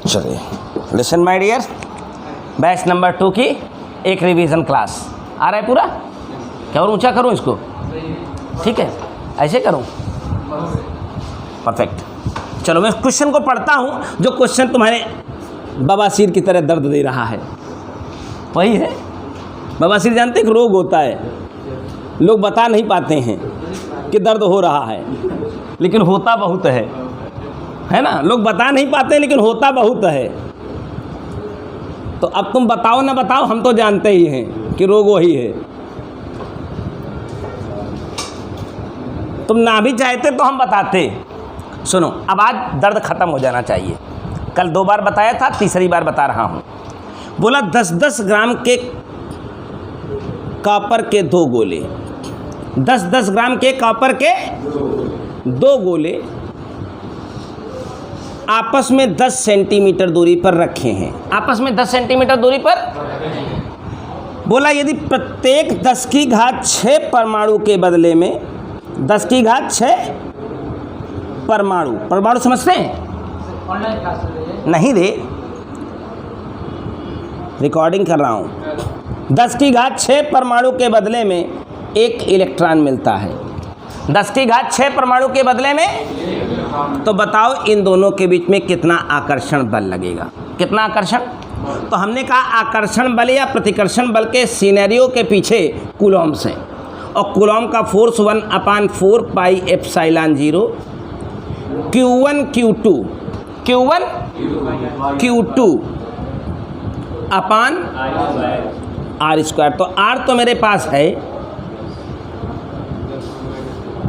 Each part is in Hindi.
चलिए listen my dear, batch number 2 की एक रिवीजन क्लास आ रहा है पूरा। क्या और ऊंचा करूं इसको? ठीक है, ऐसे करूं? परफेक्ट। चलो मैं क्वेश्चन को पढ़ता हूं, जो क्वेश्चन तुम्हारे बवासीर की तरह दर्द दे रहा है वही है। बवासीर जानते हैं कि रोग होता है, लोग बता नहीं पाते हैं कि दर्द हो रहा है, लेकिन होता बहुत है ना। लोग बता नहीं पाते लेकिन होता बहुत है। तो अब तुम बताओ ना बताओ, हम तो जानते ही हैं कि रोग वही है। तुम ना भी चाहते तो हम बताते। सुनो, अब आज दर्द खत्म हो जाना चाहिए। कल 2 बार बताया था, तीसरी बार बता रहा हूं। बोला 10-10 ग्राम के कॉपर के 2 गोले, 10-10 ग्राम के कॉपर के 2 गोले आपस में 10 सेंटीमीटर दूरी पर रखे हैं। आपस में 10 सेंटीमीटर दूरी पर। बोला यदि प्रत्येक 10 की घात 6 परमाणु के बदले में 10 की घात 6 परमाणु समझते हैं? नहीं रे, रिकॉर्डिंग कर रहा हूं। 10 की घात 6 परमाणु के बदले में 1 इलेक्ट्रॉन मिलता है। 10 की घात 6 परमाणु के बदले में, तो बताओ इन दोनों के बीच में कितना आकर्षण बल लगेगा? कितना आकर्षण? तो हमने कहा आकर्षण बल या प्रतिकर्षण बल के सिनेरियो के पीछे कूलॉम्स हैं, और कूलॉम का force 1/4 pi epsilon 0 Q1 Q2 अपान R²। तो R तो मेरे पास है,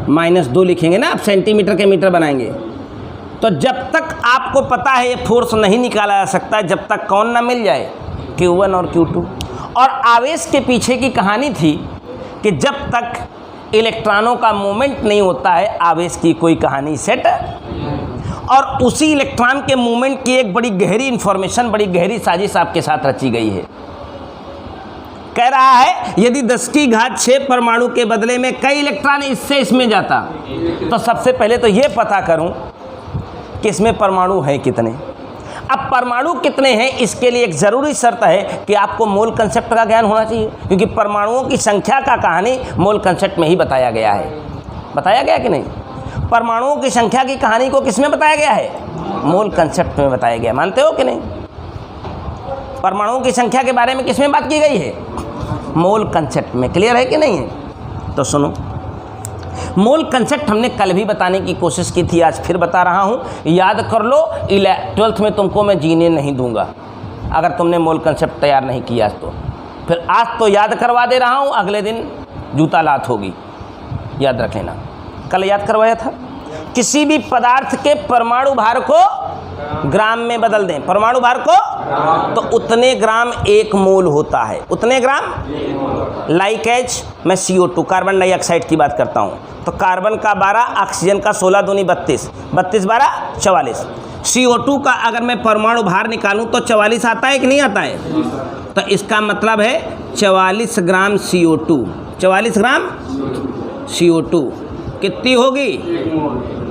-2 लिखेंगे ना, अब सेंटीमीटर के मीटर बनाएंगे। तो जब तक आपको पता है ये फोर्स नहीं निकाला जा सकता जब तक कौन ना मिल जाए, Q1 और Q2। और आवेश के पीछे की कहानी थी कि जब तक इलेक्ट्रॉनों का मूवमेंट नहीं होता है आवेश की कोई कहानी सेट। और उसी इलेक्ट्रॉन के मूवमेंट की एक बड़ी गहरी इंफॉर्मेशन, बड़ी गहरी साजिश आपके साथ रची गई है। कह रहा है यदि 10 की घात 6 परमाणु के बदले में कई इलेक्ट्रॉन इससे इसमें जाता, तो सबसे पहले तो ये पता करूं कि इसमें परमाणु हैं कितने। अब परमाणु कितने हैं इसके लिए एक ज़रूरी शर्त है कि आपको मोल कंसेप्ट का ज्ञान होना चाहिए, क्योंकि परमाणुओं की संख्या का कहानी मोल कंसेप्ट में ही बताया गया है। बताया गया कि नहीं? परमाणुओं की संख्या की कहानी को किसमें बताया गया है? मोल कंसेप्ट में बताया गया। मानते हो कि नहीं? परमाणुओं की संख्या के बारे में किसमें बात की गई है? मोल कंसेप्ट में। क्लियर है कि नहीं है? तो सुनो, मोल कंसेप्ट हमने कल भी बताने की कोशिश की थी, आज फिर बता रहा हूँ, याद कर लो। 12th में तुमको मैं जीने नहीं दूंगा अगर तुमने मोल कंसेप्ट तैयार नहीं किया तो। फिर आज तो याद करवा दे रहा हूँ, अगले दिन जूता लात होगी, याद रख लेना। कल याद करवाया था, किसी भी पदार्थ के परमाणु भार को ग्राम में बदल दें, परमाणु भार को, तो उतने ग्राम 1 मोल होता है। उतने ग्राम, लाइक एज मैं CO2 कार्बन डाइऑक्साइड की बात करता हूँ, तो कार्बन का 12, ऑक्सीजन का 16 दूनी 32, 32 12 44। CO2 का अगर मैं परमाणु भार निकालूं तो 44 आता है कि नहीं आता है? तो इसका मतलब है 44 ग्राम CO2। 44 ग्राम CO2 कितनी होगी?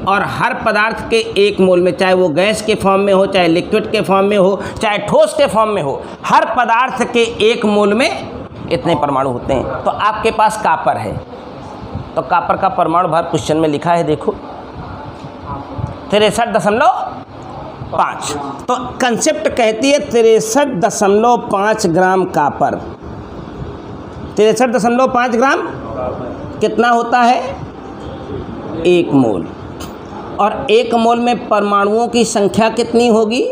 और हर पदार्थ के 1 मोल में, चाहे वो गैस के फॉर्म में हो, चाहे लिक्विड के फॉर्म में हो, चाहे ठोस के फॉर्म में हो, हर पदार्थ के 1 मोल में इतने परमाणु होते हैं। तो आपके पास कॉपर है, तो कॉपर का परमाणु भार क्वेश्चन में लिखा है, देखो 63.5। तो कंसेप्ट कहती है 63.5 ग्राम कॉपर। 63.5 ग्राम कितना होता है? 1 मोल। और 1 मोल में परमाणुओं की संख्या कितनी होगी?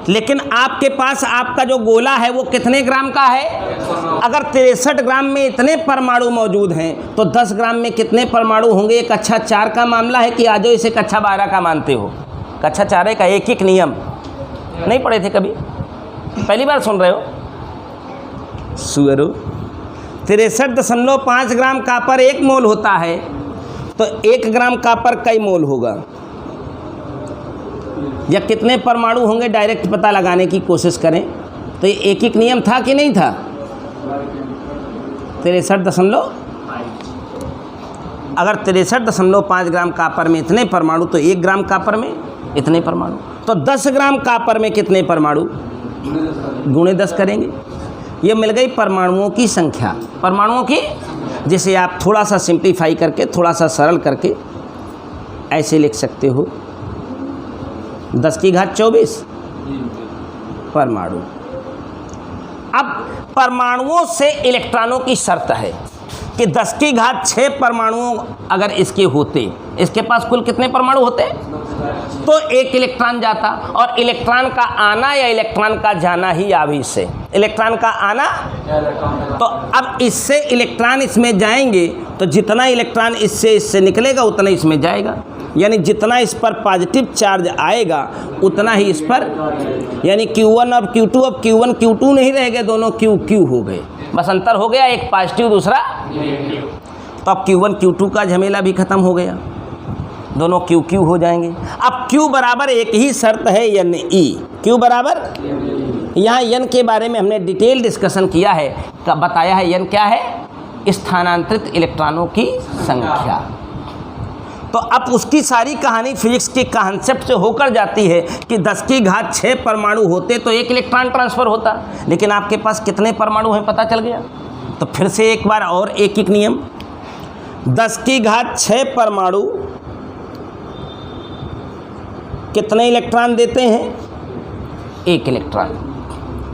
लेकिन आपके पास आपका जो गोला है वो कितने ग्राम का है? अगर 63 ग्राम में इतने परमाणु मौजूद हैं तो 10 ग्राम में कितने परमाणु होंगे? ये कक्षा 4 का मामला है कि आज इसे कक्षा 12 का मानते हो? कक्षा 4 का एक नियम नहीं पढ़े थे कभी? पहली बार सुन रहे हो? सुअरो, 63.5 ग्राम कॉपर 1 मोल होता है, तो 1 ग्राम कॉपर कई मोल होगा? या कितने परमाणु होंगे डायरेक्ट पता लगाने की कोशिश करें तो ये एक नियम था कि नहीं था? 63 अगर 63.5 ग्राम कॉपर में इतने परमाणु तो 1 ग्राम कॉपर में इतने परमाणु। तो 10 ग्राम कॉपर में कितने परमाणु? गुणे 10 करेंगे। ये मिल गई परमाणुओं की संख्या। परमाणुओं की, जिसे आप थोड़ा सा सिंप्लीफाई करके, थोड़ा सा सरल करके ऐसे लिख सकते हो, 10 की घात 24 परमाणु। अब परमाणुओं से इलेक्ट्रॉनों की शर्त है कि 10 की घात 6 परमाणु अगर इसके होते, इसके पास कुल कितने परमाणु होते? तो एक इलेक्ट्रॉन जाता, और इलेक्ट्रॉन का आना या इलेक्ट्रॉन का जाना ही आवेश से। इलेक्ट्रॉन का आना, तो अब इससे इलेक्ट्रॉन इसमें जाएंगे तो जितना इलेक्ट्रॉन इससे निकलेगा उतना इसमें जाएगा, यानी जितना इस पर पॉजिटिव चार्ज आएगा उतना ही इस पर, यानी Q1 और Q2, अब Q1 Q2 नहीं रह गए, दोनों Q हो गए, बस अंतर हो गया, एक पॉजिटिव दूसरा। तो अब Q1 Q2 का झमेला भी खत्म हो गया, दोनों Q हो जाएंगे। अब Q बराबर एक ही शर्त है Ne, Q बराबर, यहाँ N के बारे में हमने डिटेल डिस्कशन किया है, बताया है N क्या है? स्थानांतरित इलेक्ट्रॉनों की संख्या। तो अब उसकी सारी कहानी फिजिक्स के कॉन्सेप्ट से होकर जाती है कि 10 की घात 6 परमाणु होते तो एक इलेक्ट्रॉन ट्रांसफ़र होता, लेकिन आपके पास कितने परमाणु हैं पता चल गया। तो फिर से एक बार और एक नियम, 10 की घात 6 परमाणु कितने इलेक्ट्रॉन देते हैं? एक इलेक्ट्रॉन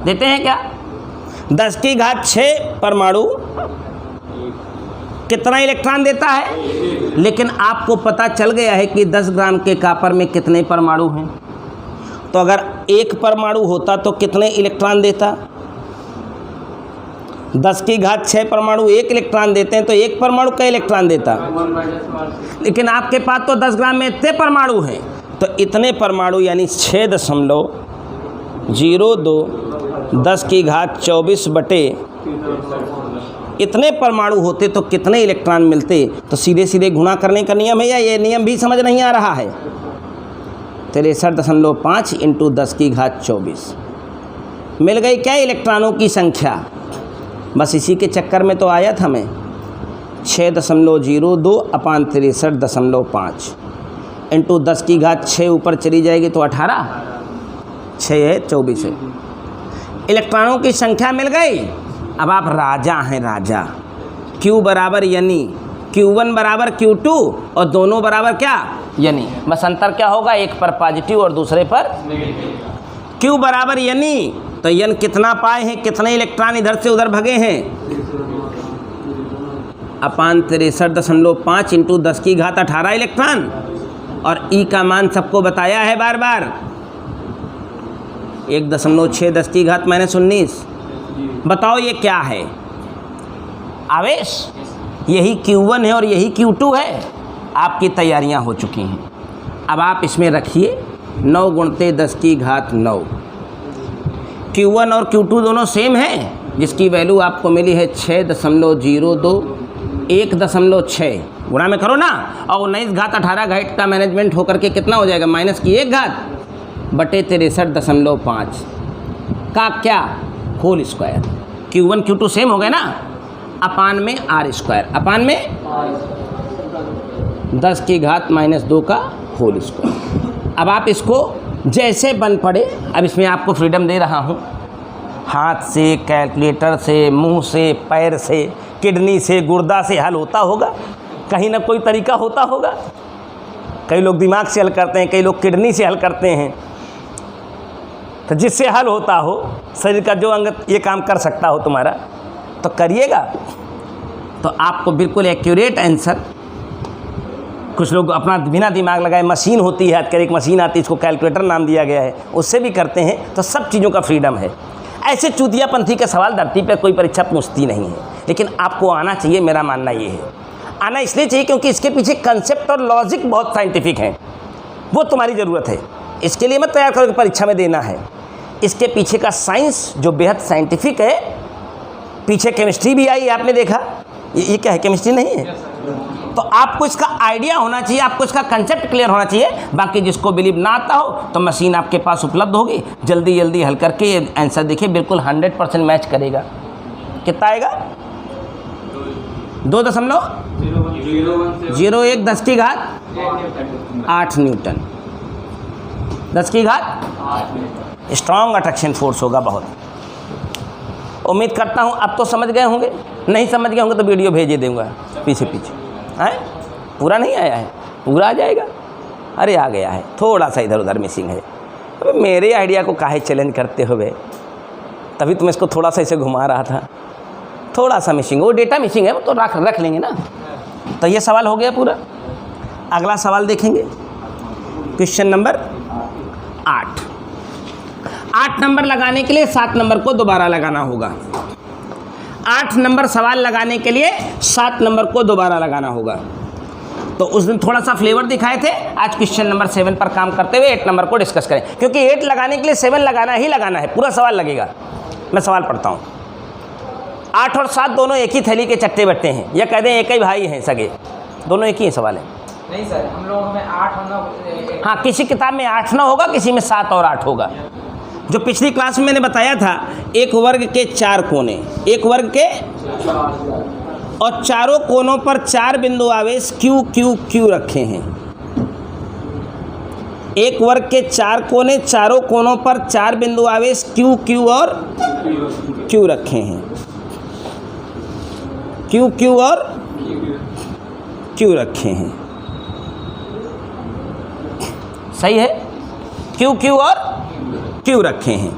देते हैं क्या? 10 की घात 6 परमाणु कितना इलेक्ट्रॉन देता है? लेकिन आपको पता चल गया है कि 10 ग्राम के कॉपर में कितने परमाणु हैं। तो अगर एक परमाणु होता तो कितने इलेक्ट्रॉन देता? 10 की घात 6 परमाणु एक इलेक्ट्रॉन देते हैं, तो एक परमाणु का इलेक्ट्रॉन देता, लेकिन आपके पास तो 10 ग्राम में इतने परमाणु हैं, तो इतने परमाणु यानी 6.02 10 की घात 24 बटे इतने परमाणु होते तो कितने इलेक्ट्रॉन मिलते? तो सीधे सीधे गुणा करने का नियम है, या ये नियम भी समझ नहीं आ रहा है? 63.5 इंटू 10 की घात 24 मिल गई क्या इलेक्ट्रॉनों की संख्या? बस इसी के चक्कर में तो आया था मैं। 6.02 अपान 63.5 इंटू 10 की घात 6 ऊपर चली जाएगी तो 18, 6 है 24 है, इलेक्ट्रॉनों की संख्या मिल गई। अब आप राजा हैं, राजा। Q बराबर यानी Q1 बराबर Q2 और दोनों बराबर क्या? यानी बस अंतर क्या होगा, एक पर पॉजिटिव और दूसरे पर Q बराबर यानी, तो N कितना पाए हैं, कितने इलेक्ट्रॉन इधर से उधर भगे हैं? अपान 63.5 इंटू 10 की घात 18 इलेक्ट्रॉन, और E का मान सबको बताया है बार बार, 1.6 10 की घात -19। बताओ ये क्या है? आवेश। यही Q1 है और यही Q2 है। आपकी तैयारियां हो चुकी हैं। अब आप इसमें रखिए 9 गुणते 10 की घात 9। Q1 और Q2 दोनों सेम हैं, जिसकी वैल्यू आपको मिली है 6.02 1.6 गुणा में करो ना, और 19 घात 18 घाट का मैनेजमेंट होकर के कितना हो जाएगा? माइनस की 1 घात बटे 63.5 का क्या whole square. Q1 Q2 same हो गए ना, अपान में R स्क्वायर, अपान में 10 की घात -2 का होल स्क्वायर। अब आप इसको जैसे बन पड़े, अब इसमें आपको फ्रीडम दे रहा हूँ, हाथ से, कैलकुलेटर से, मुंह से, पैर से, किडनी से, गुर्दा से हल होता होगा, कहीं ना कोई तरीका होता होगा। कई लोग दिमाग से हल करते हैं, कई लोग किडनी से हल करते हैं। तो जिससे हल होता हो, शरीर का जो अंग ये काम कर सकता हो तुम्हारा, तो करिएगा, तो आपको बिल्कुल एक्यूरेट आंसर। कुछ लोग अपना बिना दिमाग लगाए, मशीन होती है आजकल, एक मशीन आती है, इसको कैलकुलेटर नाम दिया गया है, उससे भी करते हैं। तो सब चीज़ों का फ्रीडम है। ऐसे चूतियापंथी के सवाल धरती पर कोई परीक्षा पूछती नहीं है, लेकिन आपको आना चाहिए। मेरा मानना ये है, आना इसलिए चाहिए क्योंकि इसके पीछे कंसेप्ट और लॉजिक बहुत साइंटिफिक हैं, वो तुम्हारी ज़रूरत है। इसके लिए मत तैयार करो कि परीक्षा में देना है। इसके पीछे का साइंस जो बेहद साइंटिफिक है, पीछे केमिस्ट्री भी आई, आपने देखा, ये क्या है? केमिस्ट्री नहीं है। तो आपको इसका आइडिया होना चाहिए, आपको इसका कंसेप्ट क्लियर होना चाहिए। बाकी जिसको बिलीव ना आता हो तो मशीन आपके पास उपलब्ध होगी, जल्दी जल्दी हल करके ये आंसर देखिए, बिल्कुल 100% मैच करेगा। कितना आएगा? 2.01 10 की घात 8 न्यूटन। 10 की घात स्ट्रॉन्ग अट्रैक्शन फोर्स होगा बहुत। उम्मीद करता हूँ अब तो समझ गए होंगे, नहीं समझ गए होंगे तो वीडियो भेजे दूँगा पीछे पीछे। हैं पूरा नहीं आया है, पूरा आ जाएगा। अरे आ गया है, थोड़ा सा इधर उधर मिसिंग है। अबे मेरे आइडिया को काहे चैलेंज करते हो बे, तभी तुम इसको थोड़ा सा इसे घुमा रहा था, थोड़ा सा मिसिंग, वो डेटा मिसिंग है वो तो रख लेंगे ना। तो ये सवाल हो गया पूरा। अगला सवाल देखेंगे, क्वेश्चन नंबर 8। 8 नंबर लगाने के लिए 7 नंबर को दोबारा लगाना होगा। 8 नंबर सवाल लगाने के लिए 7 नंबर को दोबारा लगाना होगा। तो उस दिन थोड़ा सा फ्लेवर दिखाए थे, आज क्वेश्चन नंबर 7 पर काम करते हुए 8 नंबर को डिस्कस करें, क्योंकि 8 लगाने के लिए 7 लगाना ही लगाना है, पूरा सवाल लगेगा। मैं सवाल पढ़ता हूँ। 8 और 7 दोनों एक ही थैली के चट्टे बट्टे हैं, या कह दें एक ही भाई हैं सगे, दोनों एक ही सवाल है। नहीं सर, हम लोगों में 8 और 9, हाँ किसी किताब में 8 9 होगा, किसी में 7 और 8 होगा। जो पिछली क्लास में मैंने बताया था, एक वर्ग के 4 कोने, एक वर्ग के और चारों कोनों पर 4 बिंदु आवेश क्यू क्यू क्यू रखे हैं। एक वर्ग के 4 कोने, चारों कोनों पर 4 बिंदु आवेश क्यू क्यू और क्यू रखे हैं। क्यू क्यू और क्यू रखे हैं, सही है। क्यू क्यू और क्यू रखे हैं,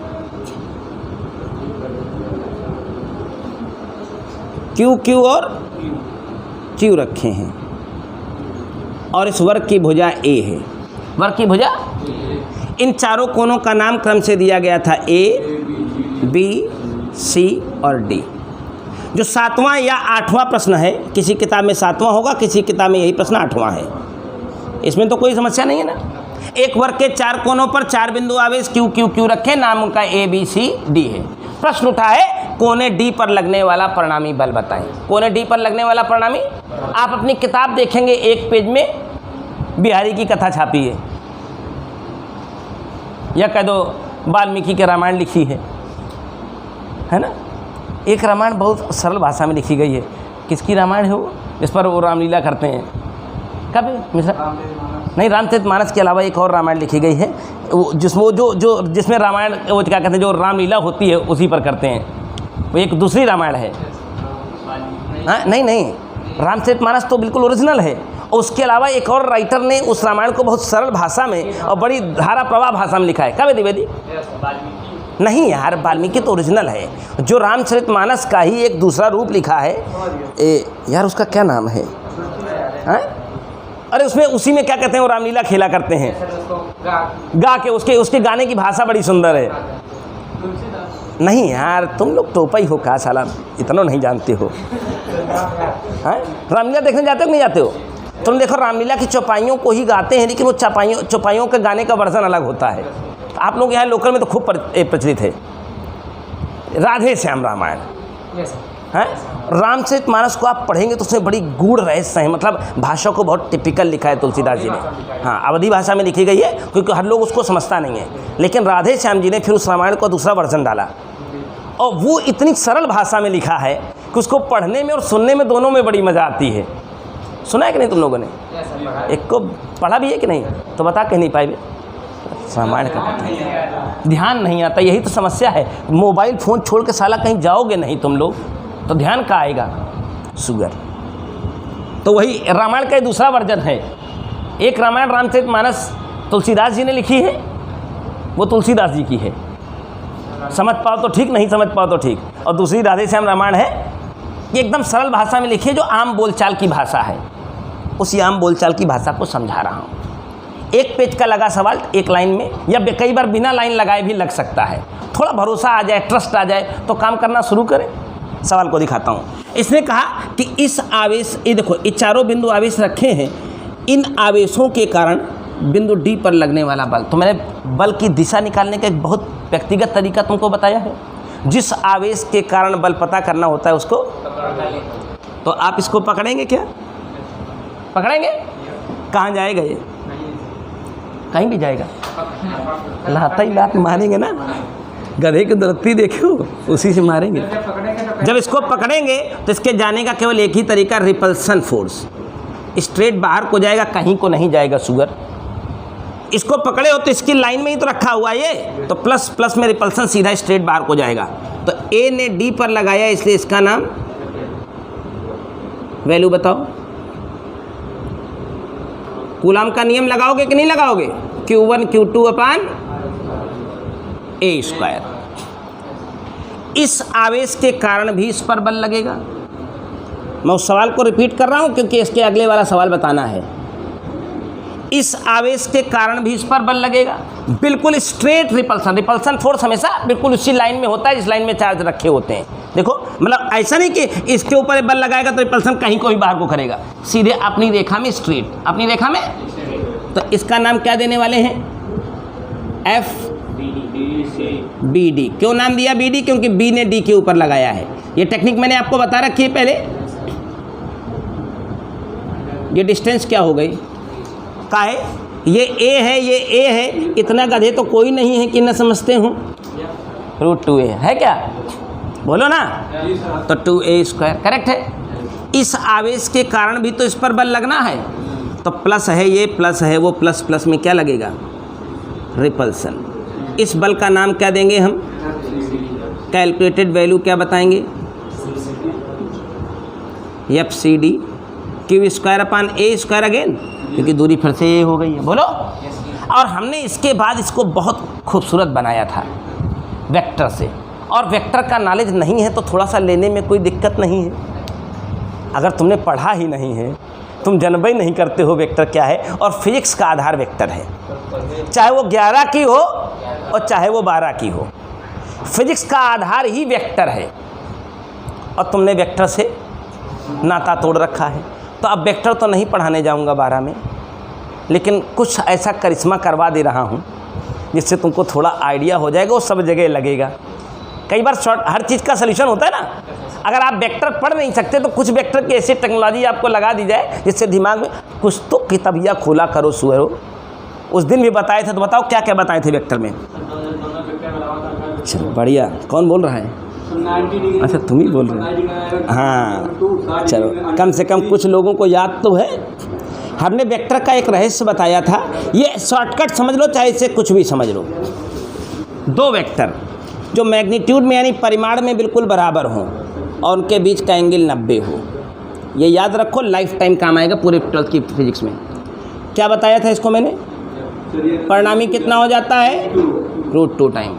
क्यू क्यू और क्यू रखे हैं। और इस वर्ग की भुजा ए है, वर्ग की भुजा। इन चारों कोनों का नाम क्रम से दिया गया था ए, बी, सी और डी। जो 7वां या 8वां प्रश्न है, किसी किताब में 7वां होगा, किसी किताब में यही प्रश्न 8वां है, इसमें तो कोई समस्या नहीं है ना। एक वर्ग के 4 कोनों पर 4 बिंदु आवेश क्यू क्यू क्यू रखे, नाम उनका ए बी सी डी है। प्रश्न उठा है कोने डी पर लगने वाला परिणामी बल बताएं। कोने डी पर लगने वाला परिणामी, आप अपनी किताब देखेंगे, एक पेज में बिहारी की कथा छापी है, या कह दो वाल्मीकि के रामायण लिखी है ना। एक रामायण बहुत सरल भाषा में लिखी गई है। किसकी रामायण है वो, इस पर वो रामलीला करते हैं। कब मिश्रा नहीं, रामचरितमानस के अलावा एक और रामायण लिखी गई है, जिसमें रामायण वो क्या कहते हैं, जो रामलीला होती है उसी पर करते हैं। वो एक दूसरी रामायण है। हाँ नहीं, रामचरितमानस तो बिल्कुल ओरिजिनल है। उसके अलावा एक और राइटर ने उस रामायण को बहुत सरल भाषा में और बड़ी धारा प्रवाह भाषा में लिखा है। कब है द्विवेदी? नहीं यार, वाल्मीकि तो ओरिजिनल है। जो रामचरितमानस का ही एक दूसरा रूप लिखा है, यार उसका क्या नाम है? हाँ? अरे उसमें उसी में क्या कहते हैं, वो रामलीला खेला करते हैं गा के, उसके गाने की भाषा बड़ी सुंदर है। नहीं यार, तुम लोग टोपा ही हो का साला, इतना नहीं जानते हो। हाँ, रामलीला देखने जाते हो नहीं जाते हो? तुम देखो, रामलीला की चौपाइयों को ही गाते हैं, लेकिन वो चौपाइयों के गाने का वर्जन अलग होता है। आप लोग यहाँ लोकल में तो खूब प्रचलित है राधे श्याम रामायण। हैं, रामचरितमानस को आप पढ़ेंगे तो उसमें बड़ी गूढ़ रहस्य है, मतलब भाषा को बहुत टिपिकल लिखा है तुलसीदास जी ने। हाँ, अवधी भाषा में लिखी गई है, क्योंकि हर लोग उसको समझता नहीं है। लेकिन राधे श्याम जी ने फिर उस रामायण को दूसरा वर्जन डाला, और वो इतनी सरल भाषा में लिखा है कि उसको पढ़ने में और सुनने में दोनों में बड़ी मज़ा आती है। सुना है कि नहीं तुम लोगों ने? एक को पढ़ा भी है कि नहीं? तो बता कहीं नहीं पाए रामायण का पता, ध्यान नहीं आता, यही तो समस्या है। मोबाइल फ़ोन छोड़ के साला कहीं जाओगे नहीं तुम लोग, तो ध्यान कहाँ आएगा? शुगर। तो वही रामायण का दूसरा वर्जन है। एक रामायण रामचरितमानस तुलसीदास जी ने लिखी है, वो तुलसीदास जी की है, समझ पाओ तो ठीक, नहीं समझ पाओ तो ठीक। और दूसरी राधे श्याम रामायण है, ये एकदम सरल भाषा में लिखी है, जो आम बोलचाल की भाषा है। उसी आम बोलचाल की भाषा को समझा रहा हूँ। एक पेज का लगा सवाल एक लाइन में, या कई बार बिना लाइन लगाए भी लग सकता है। थोड़ा भरोसा आ जाए, ट्रस्ट आ जाए तो काम करना शुरू करें। सवाल को दिखाता हूँ। इसने कहा कि इस आवेश, ये देखो, ये चारों बिंदु आवेश रखे हैं, इन आवेशों के कारण बिंदु डी पर लगने वाला बल। तो मैंने बल की दिशा निकालने का एक बहुत व्यक्तिगत तरीका तुमको बताया है। जिस आवेश के कारण बल पता करना होता है उसको, तो आप इसको पकड़ेंगे क्या? पकड़ेंगे? कहाँ जाएगा ये? कहीं भी जाएगा, लाता ही लात मारेंगे ना, गधे की दरख्ती देखो उसी से मारेंगे। जब इसको पकड़ेंगे तो इसके जाने का केवल एक ही तरीका, रिपल्सन फोर्स। स्ट्रेट बाहर को जाएगा, कहीं को नहीं जाएगा। शुगर इसको पकड़े हो तो इसकी लाइन में ही तो रखा हुआ है ये, तो प्लस प्लस में रिपल्सन सीधा स्ट्रेट बाहर को जाएगा। तो ए ने डी पर लगाया इसलिए इसका नाम, वैल्यू बताओ। कूलाम का नियम लगाओगे कि नहीं लगाओगे? Q1 Q2 अपान ए स्क्वायर। इस आवेश के कारण भी इस पर बल लगेगा। मैं उस सवाल को रिपीट कर रहा हूं क्योंकि इसके अगले वाला सवाल बताना है। इस आवेश के कारण भी इस पर बल लगेगा। बिल्कुल स्ट्रेट रिपल्सन, रिपल्सन फोर्स हमेशा बिल्कुल उसी लाइन में होता है जिस लाइन में चार्ज रखे होते हैं। देखो मतलब ऐसा नहीं कि इसके ऊपर बल लगाएगा तो रिपल्सन कहीं को भी बाहर को करेगा, सीधे अपनी रेखा में स्ट्रेट, अपनी रेखा में। तो इसका नाम क्या देने वाले हैं? F B D. क्यों नाम दिया बी डी? क्योंकि बी ने डी के ऊपर लगाया है। ये टेक्निक मैंने आपको बता रखी है पहले। ये डिस्टेंस क्या हो गई? का है ये ए है, ये ए है, इतना गधे तो कोई नहीं है कि न समझते हूँ। √2a है क्या? बोलो ना। तो 2a स्क्वायर करेक्ट है। इस आवेश के कारण भी तो इस पर बल लगना है, तो प्लस है ये, प्लस है वो, प्लस प्लस में क्या लगेगा? रिपल्सन। इस बल का नाम क्या देंगे हम? कैलकुलेटेड वैल्यू क्या बताएंगे? FCD Q स्क्वायर अपान ए स्क्वायर अगेन, क्योंकि दूरी फिर से ये हो गई है। बोलो। और हमने इसके बाद इसको बहुत खूबसूरत बनाया था वेक्टर से। और वेक्टर का नॉलेज नहीं है तो थोड़ा सा लेने में कोई दिक्कत नहीं है। अगर तुमने पढ़ा ही नहीं है, तुम जानबे ही नहीं करते हो वेक्टर क्या है। और फिजिक्स का आधार वेक्टर है, चाहे वो 11 की हो और चाहे वो 12 की हो, फिजिक्स का आधार ही वेक्टर है। और तुमने वेक्टर से नाता तोड़ रखा है। तो अब वेक्टर तो नहीं पढ़ाने जाऊंगा 12 में, लेकिन कुछ ऐसा करिश्मा करवा दे रहा हूं जिससे तुमको थोड़ा आइडिया हो जाएगा। वो सब जगह लगेगा। कई बार शॉर्ट हर चीज़ का सलूशन होता है ना। अगर आप वेक्टर पढ़ नहीं सकते तो कुछ वेक्टर की ऐसी टेक्नोलॉजी आपको लगा दी जाए जिससे दिमाग में कुछ तो किताबिया खोला करो सुअरो। उस दिन भी बताए थे, तो बताओ क्या क्या बताए थे वेक्टर में? चलो बढ़िया। कौन बोल रहा है? अच्छा तुम ही बोल रहे हो। हाँ चलो, कम से कम कुछ लोगों को याद तो है। हमने वेक्टर का एक रहस्य बताया था। ये शॉर्टकट समझ लो, चाहे इसे कुछ भी समझ लो। दो वेक्टर जो मैग्नीट्यूड में यानी परिमाण में बिल्कुल बराबर हों और उनके बीच का एंगल 90 हो, ये याद रखो, लाइफ टाइम काम आएगा पूरे 12th की फिजिक्स में। क्या बताया था इसको मैंने? परिणामी कितना हो जाता है? √2 टाइम।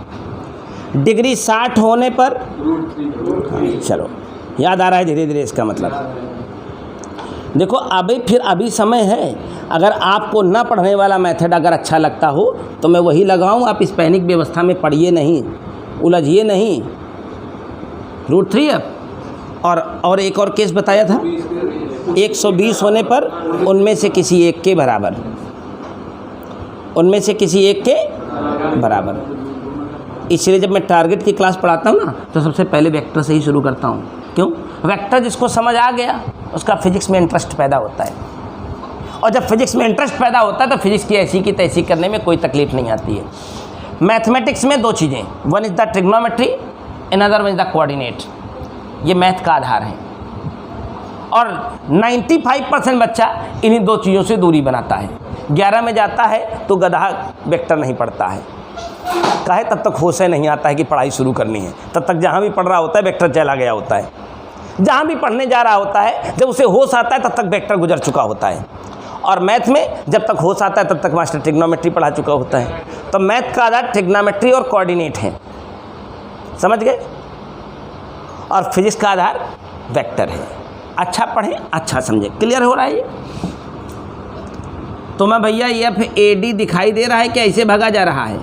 डिग्री 60 होने पर, चलो याद आ रहा है धीरे धीरे इसका मतलब। देखो अभी समय है। अगर आपको ना पढ़ने वाला मेथड अगर अच्छा लगता हो तो मैं वही लगाऊं। आप इस पैनिक व्यवस्था में पढ़िए नहीं, उलझिए नहीं। √3 अब और एक और केस बताया था 120 होने पर उनमें से किसी एक के बराबर, उनमें से किसी एक के बराबर। इसलिए जब मैं टारगेट की क्लास पढ़ाता हूँ ना तो सबसे पहले वेक्टर से ही शुरू करता हूँ। क्यों? वेक्टर जिसको समझ आ गया उसका फिजिक्स में इंटरेस्ट पैदा होता है। और जब फिजिक्स में इंटरेस्ट पैदा होता है तो फिजिक्स की ऐसी की तैसी करने में कोई तकलीफ नहीं आती है। मैथमेटिक्स में दो चीज़ें, one is the trigonometry, another one is the coordinate. ये मैथ का आधार है। और 95% बच्चा इन्हीं दो चीज़ों से दूरी बनाता है। 11 में जाता है तो गधा वेक्टर नहीं पढ़ता है, काहे? तब तक होश नहीं आता है कि पढ़ाई शुरू करनी है। तब तक जहाँ भी पढ़ रहा होता है वेक्टर चला गया होता है। जहाँ भी पढ़ने जा रहा होता है जब उसे होश आता है तब तक वेक्टर गुजर चुका होता है। और मैथ में जब तक होश आता है तब तक मास्टर ट्रिग्नोमेट्री पढ़ा चुका होता है। तो मैथ का आधार ट्रिग्नोमेट्री और कोऑर्डिनेट है, समझ गए? और फिजिक्स का आधार वेक्टर है। अच्छा पढ़ें, अच्छा समझें। क्लियर हो रहा है ये? तो मैं भैया FAD दिखाई दे रहा है कि ऐसे भागा जा रहा है,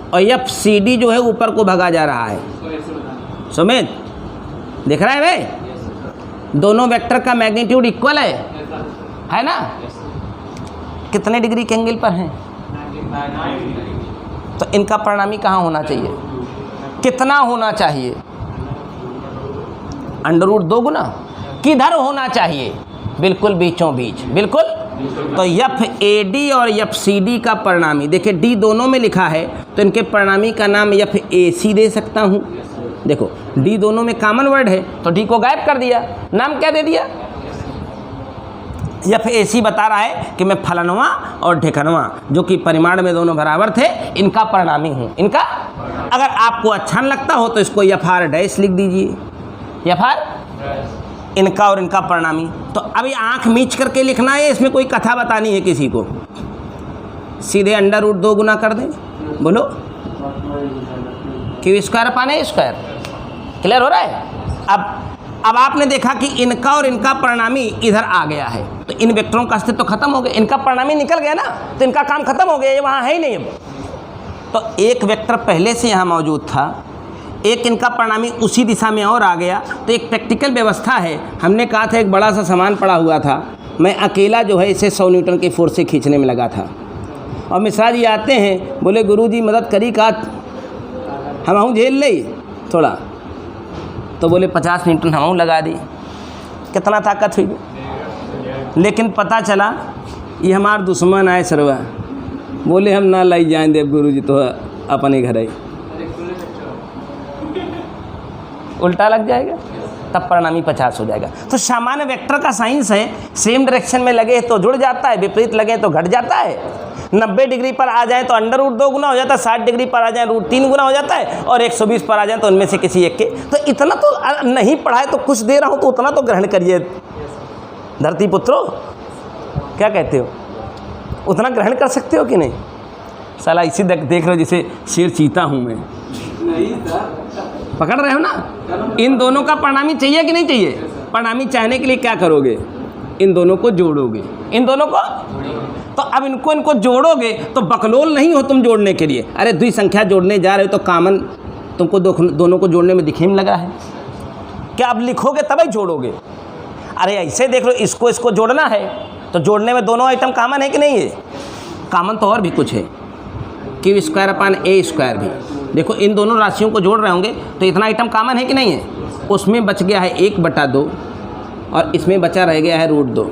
और FCD जो है ऊपर को भागा जा रहा है। सुमित दिख रहा है भाई? दोनों वेक्टर का मैग्नीट्यूड इक्वल है ना? कितने डिग्री के एंगल पर हैं? तो इनका परिणामी कहाँ होना चाहिए? कितना होना चाहिए? √2 गुना। किधर होना चाहिए? बिल्कुल बीचों बीच, बिल्कुल। तो FAD और FCD का परिणामी, देखिए D दोनों में लिखा है तो इनके परिणामी का नाम FAC दे सकता हूँ। देखो D दोनों में कॉमन वर्ड है तो D को गायब कर दिया, नाम क्या दे दिया? एफ ए सी बता रहा है कि मैं फलनवा और ढिकनवा जो कि परिमाण में दोनों बराबर थे इनका परिणामी हूँ। इनका अगर आपको अच्छा न लगता हो तो इसको एफ आर डैश लिख दीजिए, एफ आर इनका और इनका परिणामी। तो अभी आँख मीच करके लिखना है, इसमें कोई कथा बतानी है किसी को, सीधे अंडर रूट 2 गुना कर दें। बोलो क्यू स्क्वायर पाने स्क्वायर, क्लियर हो रहा है। अब आपने देखा कि इनका और इनका परिणामी इधर आ गया है तो इन वेक्टरों का अस्तित्व खत्म हो गया, इनका परिणामी निकल गया ना तो इनका काम खत्म हो गया, ये वहाँ है ही नहीं अब। तो एक वेक्टर पहले से यहाँ मौजूद था, एक इनका परिणामी उसी दिशा में और आ गया। तो एक प्रैक्टिकल व्यवस्था है। हमने कहा था एक बड़ा सा सामान पड़ा हुआ था, मैं अकेला जो है इसे 100 न्यूटन की फोर्स से खींचने में लगा था और मिश्रा जी आते हैं, बोले गुरुजी मदद करी का हम झेल ले थोड़ा, तो बोले 50 न्यूटन हम लगा दी, कितना ताकत हुई। लेकिन पता चला ये हमार दुश्मन आए सरवा, बोले हम ना लाई जाए देव गुरुजी तो अपने घर आई, उल्टा लग जाएगा तब परिणामी 50 हो जाएगा। तो सामान्य वेक्टर का साइंस है, सेम डायरेक्शन में लगे तो जुड़ जाता है, विपरीत लगे तो घट जाता है। 90 डिग्री पर आ जाए तो अंडर रूट 2 गुना हो जाता है, 60 डिग्री पर आ जाए रूट 3 गुना हो जाता है और 120 पर आ जाए तो उनमें से किसी एक के। तो इतना तो नहीं पढ़ा है तो कुछ दे रहा हूँ तो उतना तो ग्रहण करिए धरती पुत्रों, क्या कहते हो, उतना ग्रहण कर सकते हो कि नहीं। साला इसी देख रहे हो जैसे शेर चीता हूँ मैं, पकड़ रहे हो ना। इन दोनों का परिणामी चाहिए कि नहीं चाहिए, परिणामी चाहने के लिए क्या करोगे, इन दोनों को जोड़ोगे, इन दोनों को। तो अब इनको जोड़ोगे तो बकलोल नहीं हो तुम जोड़ने के लिए, अरे द्वि संख्या जोड़ने जा रहे हो तो कॉमन तुमको दोनों को जोड़ने में दिखने में लगा है क्या, अब लिखोगे तभी जोड़ोगे। अरे ऐसे देख लो, इसको जोड़ना है तो जोड़ने में दोनों आइटम कॉमन है कि नहीं है, कॉमन तो और भी कुछ है, क्यू स्क्वायर अपान ए स्क्वायर भी। देखो इन दोनों राशियों को जोड़ रहे होंगे तो इतना आइटम कॉमन है कि नहीं है, उसमें बच गया है 1/2 और इसमें बचा रह गया है रूट 2।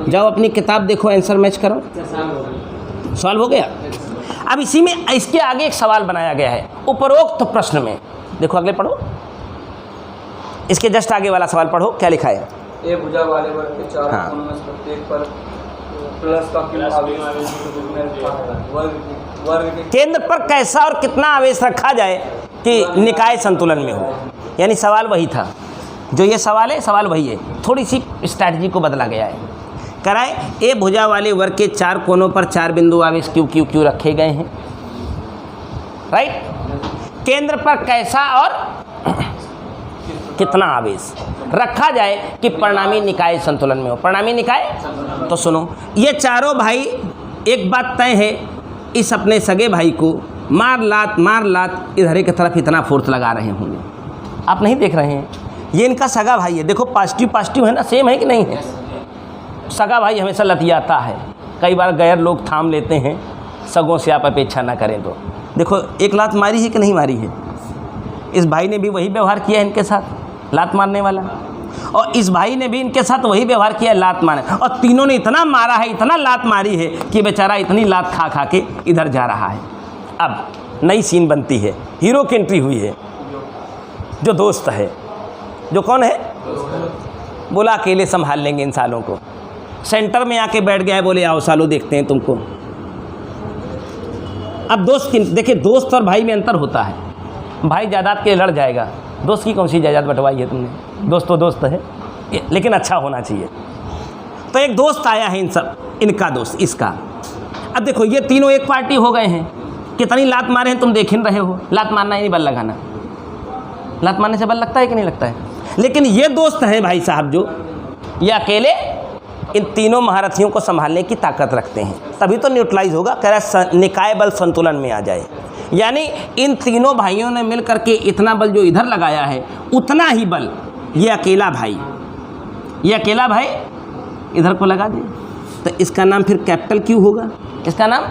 जाओ अपनी किताब देखो, आंसर मैच करो, सॉल्व हो गया। अब इसी में इसके आगे एक सवाल बनाया गया है उपरोक्त प्रश्न में, देखो अगले पढ़ो, इसके जस्ट आगे वाला सवाल पढ़ो, क्या लिखा है। ए भुजा वाले वर्ग के चार कोनों में से प्रत्येक पर प्लस का क्यों आवेश वर्ग के केंद्र पर कैसा और कितना आवेश रखा जाए कि निकाय संतुलन में हो। यानी सवाल वही था, जो ये सवाल है सवाल वही है, थोड़ी सी स्ट्रैटेजी को बदला गया है। कराए ए भुजा वाले वर्ग के 4 कोनों पर 4 बिंदु आवेश क्यू क्यू क्यू रखे गए हैं, राइट। केंद्र पर कैसा और कितना आवेश रखा जाए कि परिणामी निकाय संतुलन में हो। परिणामी निकाय, तो सुनो, ये चारों भाई, एक बात तय है, इस अपने सगे भाई को मार लात इधर की तरफ इतना फोर्स लगा रहे होंगे, आप नहीं देख रहे हैं। ये इनका सगा भाई है, देखो पॉजिटिव है ना, सेम है कि नहीं है। सगा भाई हमेशा लतियाता है, कई बार गैर लोग थाम लेते हैं, सगों से आप अपेक्षा ना करें तो। देखो एक लात मारी है कि नहीं मारी है, इस भाई ने भी वही व्यवहार किया है इनके साथ, लात मारने वाला, और इस भाई ने भी इनके साथ वही व्यवहार किया है, लात मारने, और तीनों ने इतना मारा है, इतना लात मारी है कि बेचारा इतनी लात खा के इधर जा रहा है। अब नई सीन बनती है, हीरो की एंट्री हुई है, जो दोस्त है, जो कौन है, बोला अकेले संभाल लेंगे इन सालों को। सेंटर में आके बैठ गया है, बोले आओ सालों देखते हैं तुमको। अब दोस्त देखिए, दोस्त और भाई में अंतर होता है। भाई जायदाद के लड़ जाएगा, दोस्त की कौन सी जायदाद बंटवाई है तुमने, दोस्त तो दोस्त है, लेकिन अच्छा होना चाहिए। तो एक दोस्त आया है, इनका दोस्त इसका। अब देखो ये तीनों एक पार्टी हो गए हैं, कितनी लात मारे हैं तुम देख ही रहे हो। लात मारना ही नहीं, बल लगाना, लात मारने से बल लगता है कि नहीं लगता है। लेकिन ये दोस्त हैं भाई साहब, जो ये अकेले इन तीनों महारथियों को संभालने की ताकत रखते हैं, तभी तो न्यूट्रलाइज होगा, कह रहा निकाय बल संतुलन में आ जाए। यानी इन तीनों भाइयों ने मिल करके इतना बल जो इधर लगाया है, उतना ही बल ये अकेला भाई इधर को लगा दे, तो इसका नाम फिर कैपिटल क्यू होगा। इसका नाम,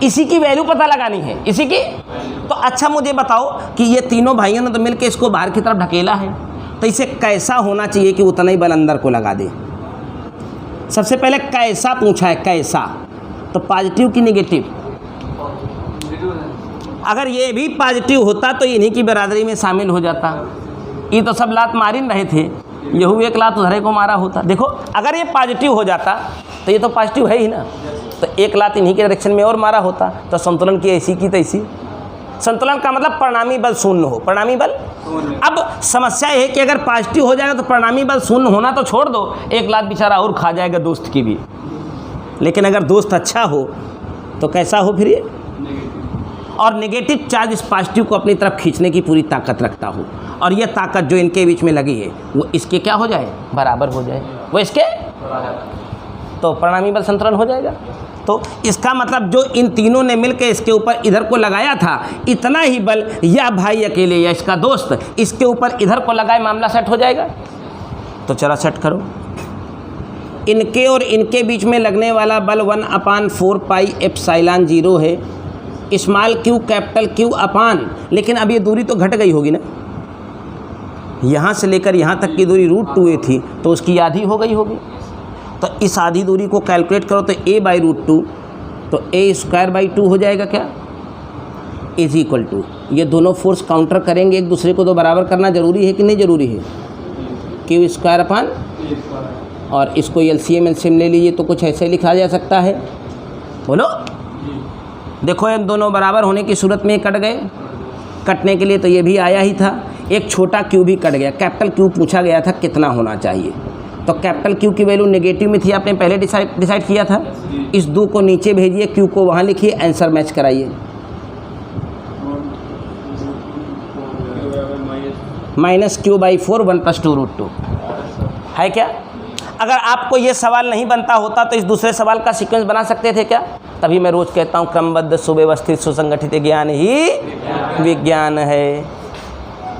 इसी की वैल्यू पता लगानी है, इसी की। तो अच्छा मुझे बताओ कि ये तीनों भाइयों ने तो मिलकर इसको बाहर की तरफ ढकेला है, तो इसे कैसा होना चाहिए कि उतना ही बल अंदर को लगा दे। सबसे पहले कैसा पूछा है, कैसा, तो पॉजिटिव की नेगेटिव। अगर ये भी पॉजिटिव होता तो इन्हीं की बरादरी में शामिल हो जाता। ये तो सब लात मार ही रहे थे, यहू एक लात उधरे को मारा होता। देखो अगर ये पॉजिटिव हो जाता तो ये तो पॉजिटिव है ही ना, तो एक लात इन्हीं के डायरेक्शन में और मारा होता, तो संतुलन की ऐसी की तैसी। संतुलन का मतलब परिणामी बल शून्य हो, परिणामी बल। अब समस्या ये है कि अगर पॉजिटिव हो जाएगा तो परिणामी बल शून्य होना तो छोड़ दो, एक लात बेचारा और खा जाएगा दोस्त की भी। लेकिन अगर दोस्त अच्छा हो तो कैसा हो फिर ये, और नेगेटिव चार्ज इस पॉजिटिव को अपनी तरफ खींचने की पूरी ताकत रखता हो, और यह ताकत जो इनके बीच में लगी है वो इसके क्या हो जाए, बराबर हो जाए, वो इसके, तो परिणामी बल संतुलन हो जाएगा। तो इसका मतलब जो इन तीनों ने मिलकर इसके ऊपर इधर को लगाया था, इतना ही बल या भाई अकेले या इसका दोस्त इसके ऊपर इधर को लगाए, मामला सेट हो जाएगा। तो चला सेट करो। इनके और इनके बीच में लगने वाला बल 1/4 पाई एप्सिलॉन 0 है, स्मॉल क्यू कैपिटल क्यू अपान, लेकिन अब ये दूरी तो घट गई होगी ना, यहाँ से लेकर यहाँ तक की दूरी √2a थी, तो उसकी आधी हो गई होगी। तो इस आधी दूरी को कैलकुलेट करो तो a/√2, तो a²/2 हो जाएगा क्या, इज इक्वल टू, ये दोनों फोर्स काउंटर करेंगे एक दूसरे को, तो बराबर करना जरूरी है कि नहीं जरूरी है, q² अपान, और इसको LCM ले लीजिए तो कुछ ऐसे लिखा जा सकता है, बोलो। देखो इन दोनों बराबर होने की सूरत में कट गए, कटने के लिए तो ये भी आया ही था, एक छोटा क्यू भी कट गया। कैपिटल क्यू पूछा गया था कितना होना चाहिए, तो कैपिटल क्यू की वैल्यू नेगेटिव में थी, आपने पहले डिसाइड किया था। इस 2 को नीचे भेजिए, क्यू को वहाँ लिखिए, आंसर मैच कराइए। -q/4 1+2√2 है क्या। अगर आपको ये सवाल नहीं बनता होता तो इस दूसरे सवाल का सीक्वेंस बना सकते थे क्या। तभी मैं रोज़ कहता हूँ क्रमबद्ध सुव्यवस्थित सुसंगठित ज्ञान ही विज्ञान है।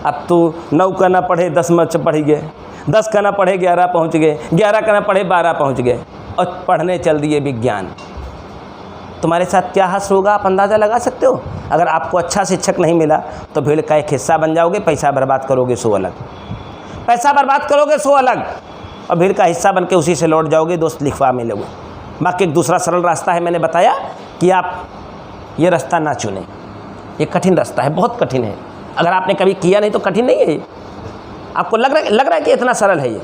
अब तू 9 का ना पढ़े 10 में पढ़ गए, 10 का ना पढ़े 11 पहुँच गए, 11 का ना पढ़े 12 पहुँच गए, और पढ़ने चल दिए विज्ञान। तुम्हारे साथ क्या हश्र होगा आप अंदाज़ा लगा सकते हो। अगर आपको अच्छा शिक्षक नहीं मिला तो भीड़ का एक हिस्सा बन जाओगे, पैसा बर्बाद करोगे सो अलग, पैसा बर्बाद करोगे सो अलग, और भीड़ का हिस्सा बन के उसी से लौट जाओगे, दोस्त लिखवा मिलोगे। बाकी एक दूसरा सरल रास्ता है, मैंने बताया कि आप ये रास्ता ना चुनें, ये कठिन रास्ता है, बहुत कठिन है। अगर आपने कभी किया नहीं तो कठिन नहीं है ये, आपको लग रहा है कि इतना सरल है ये।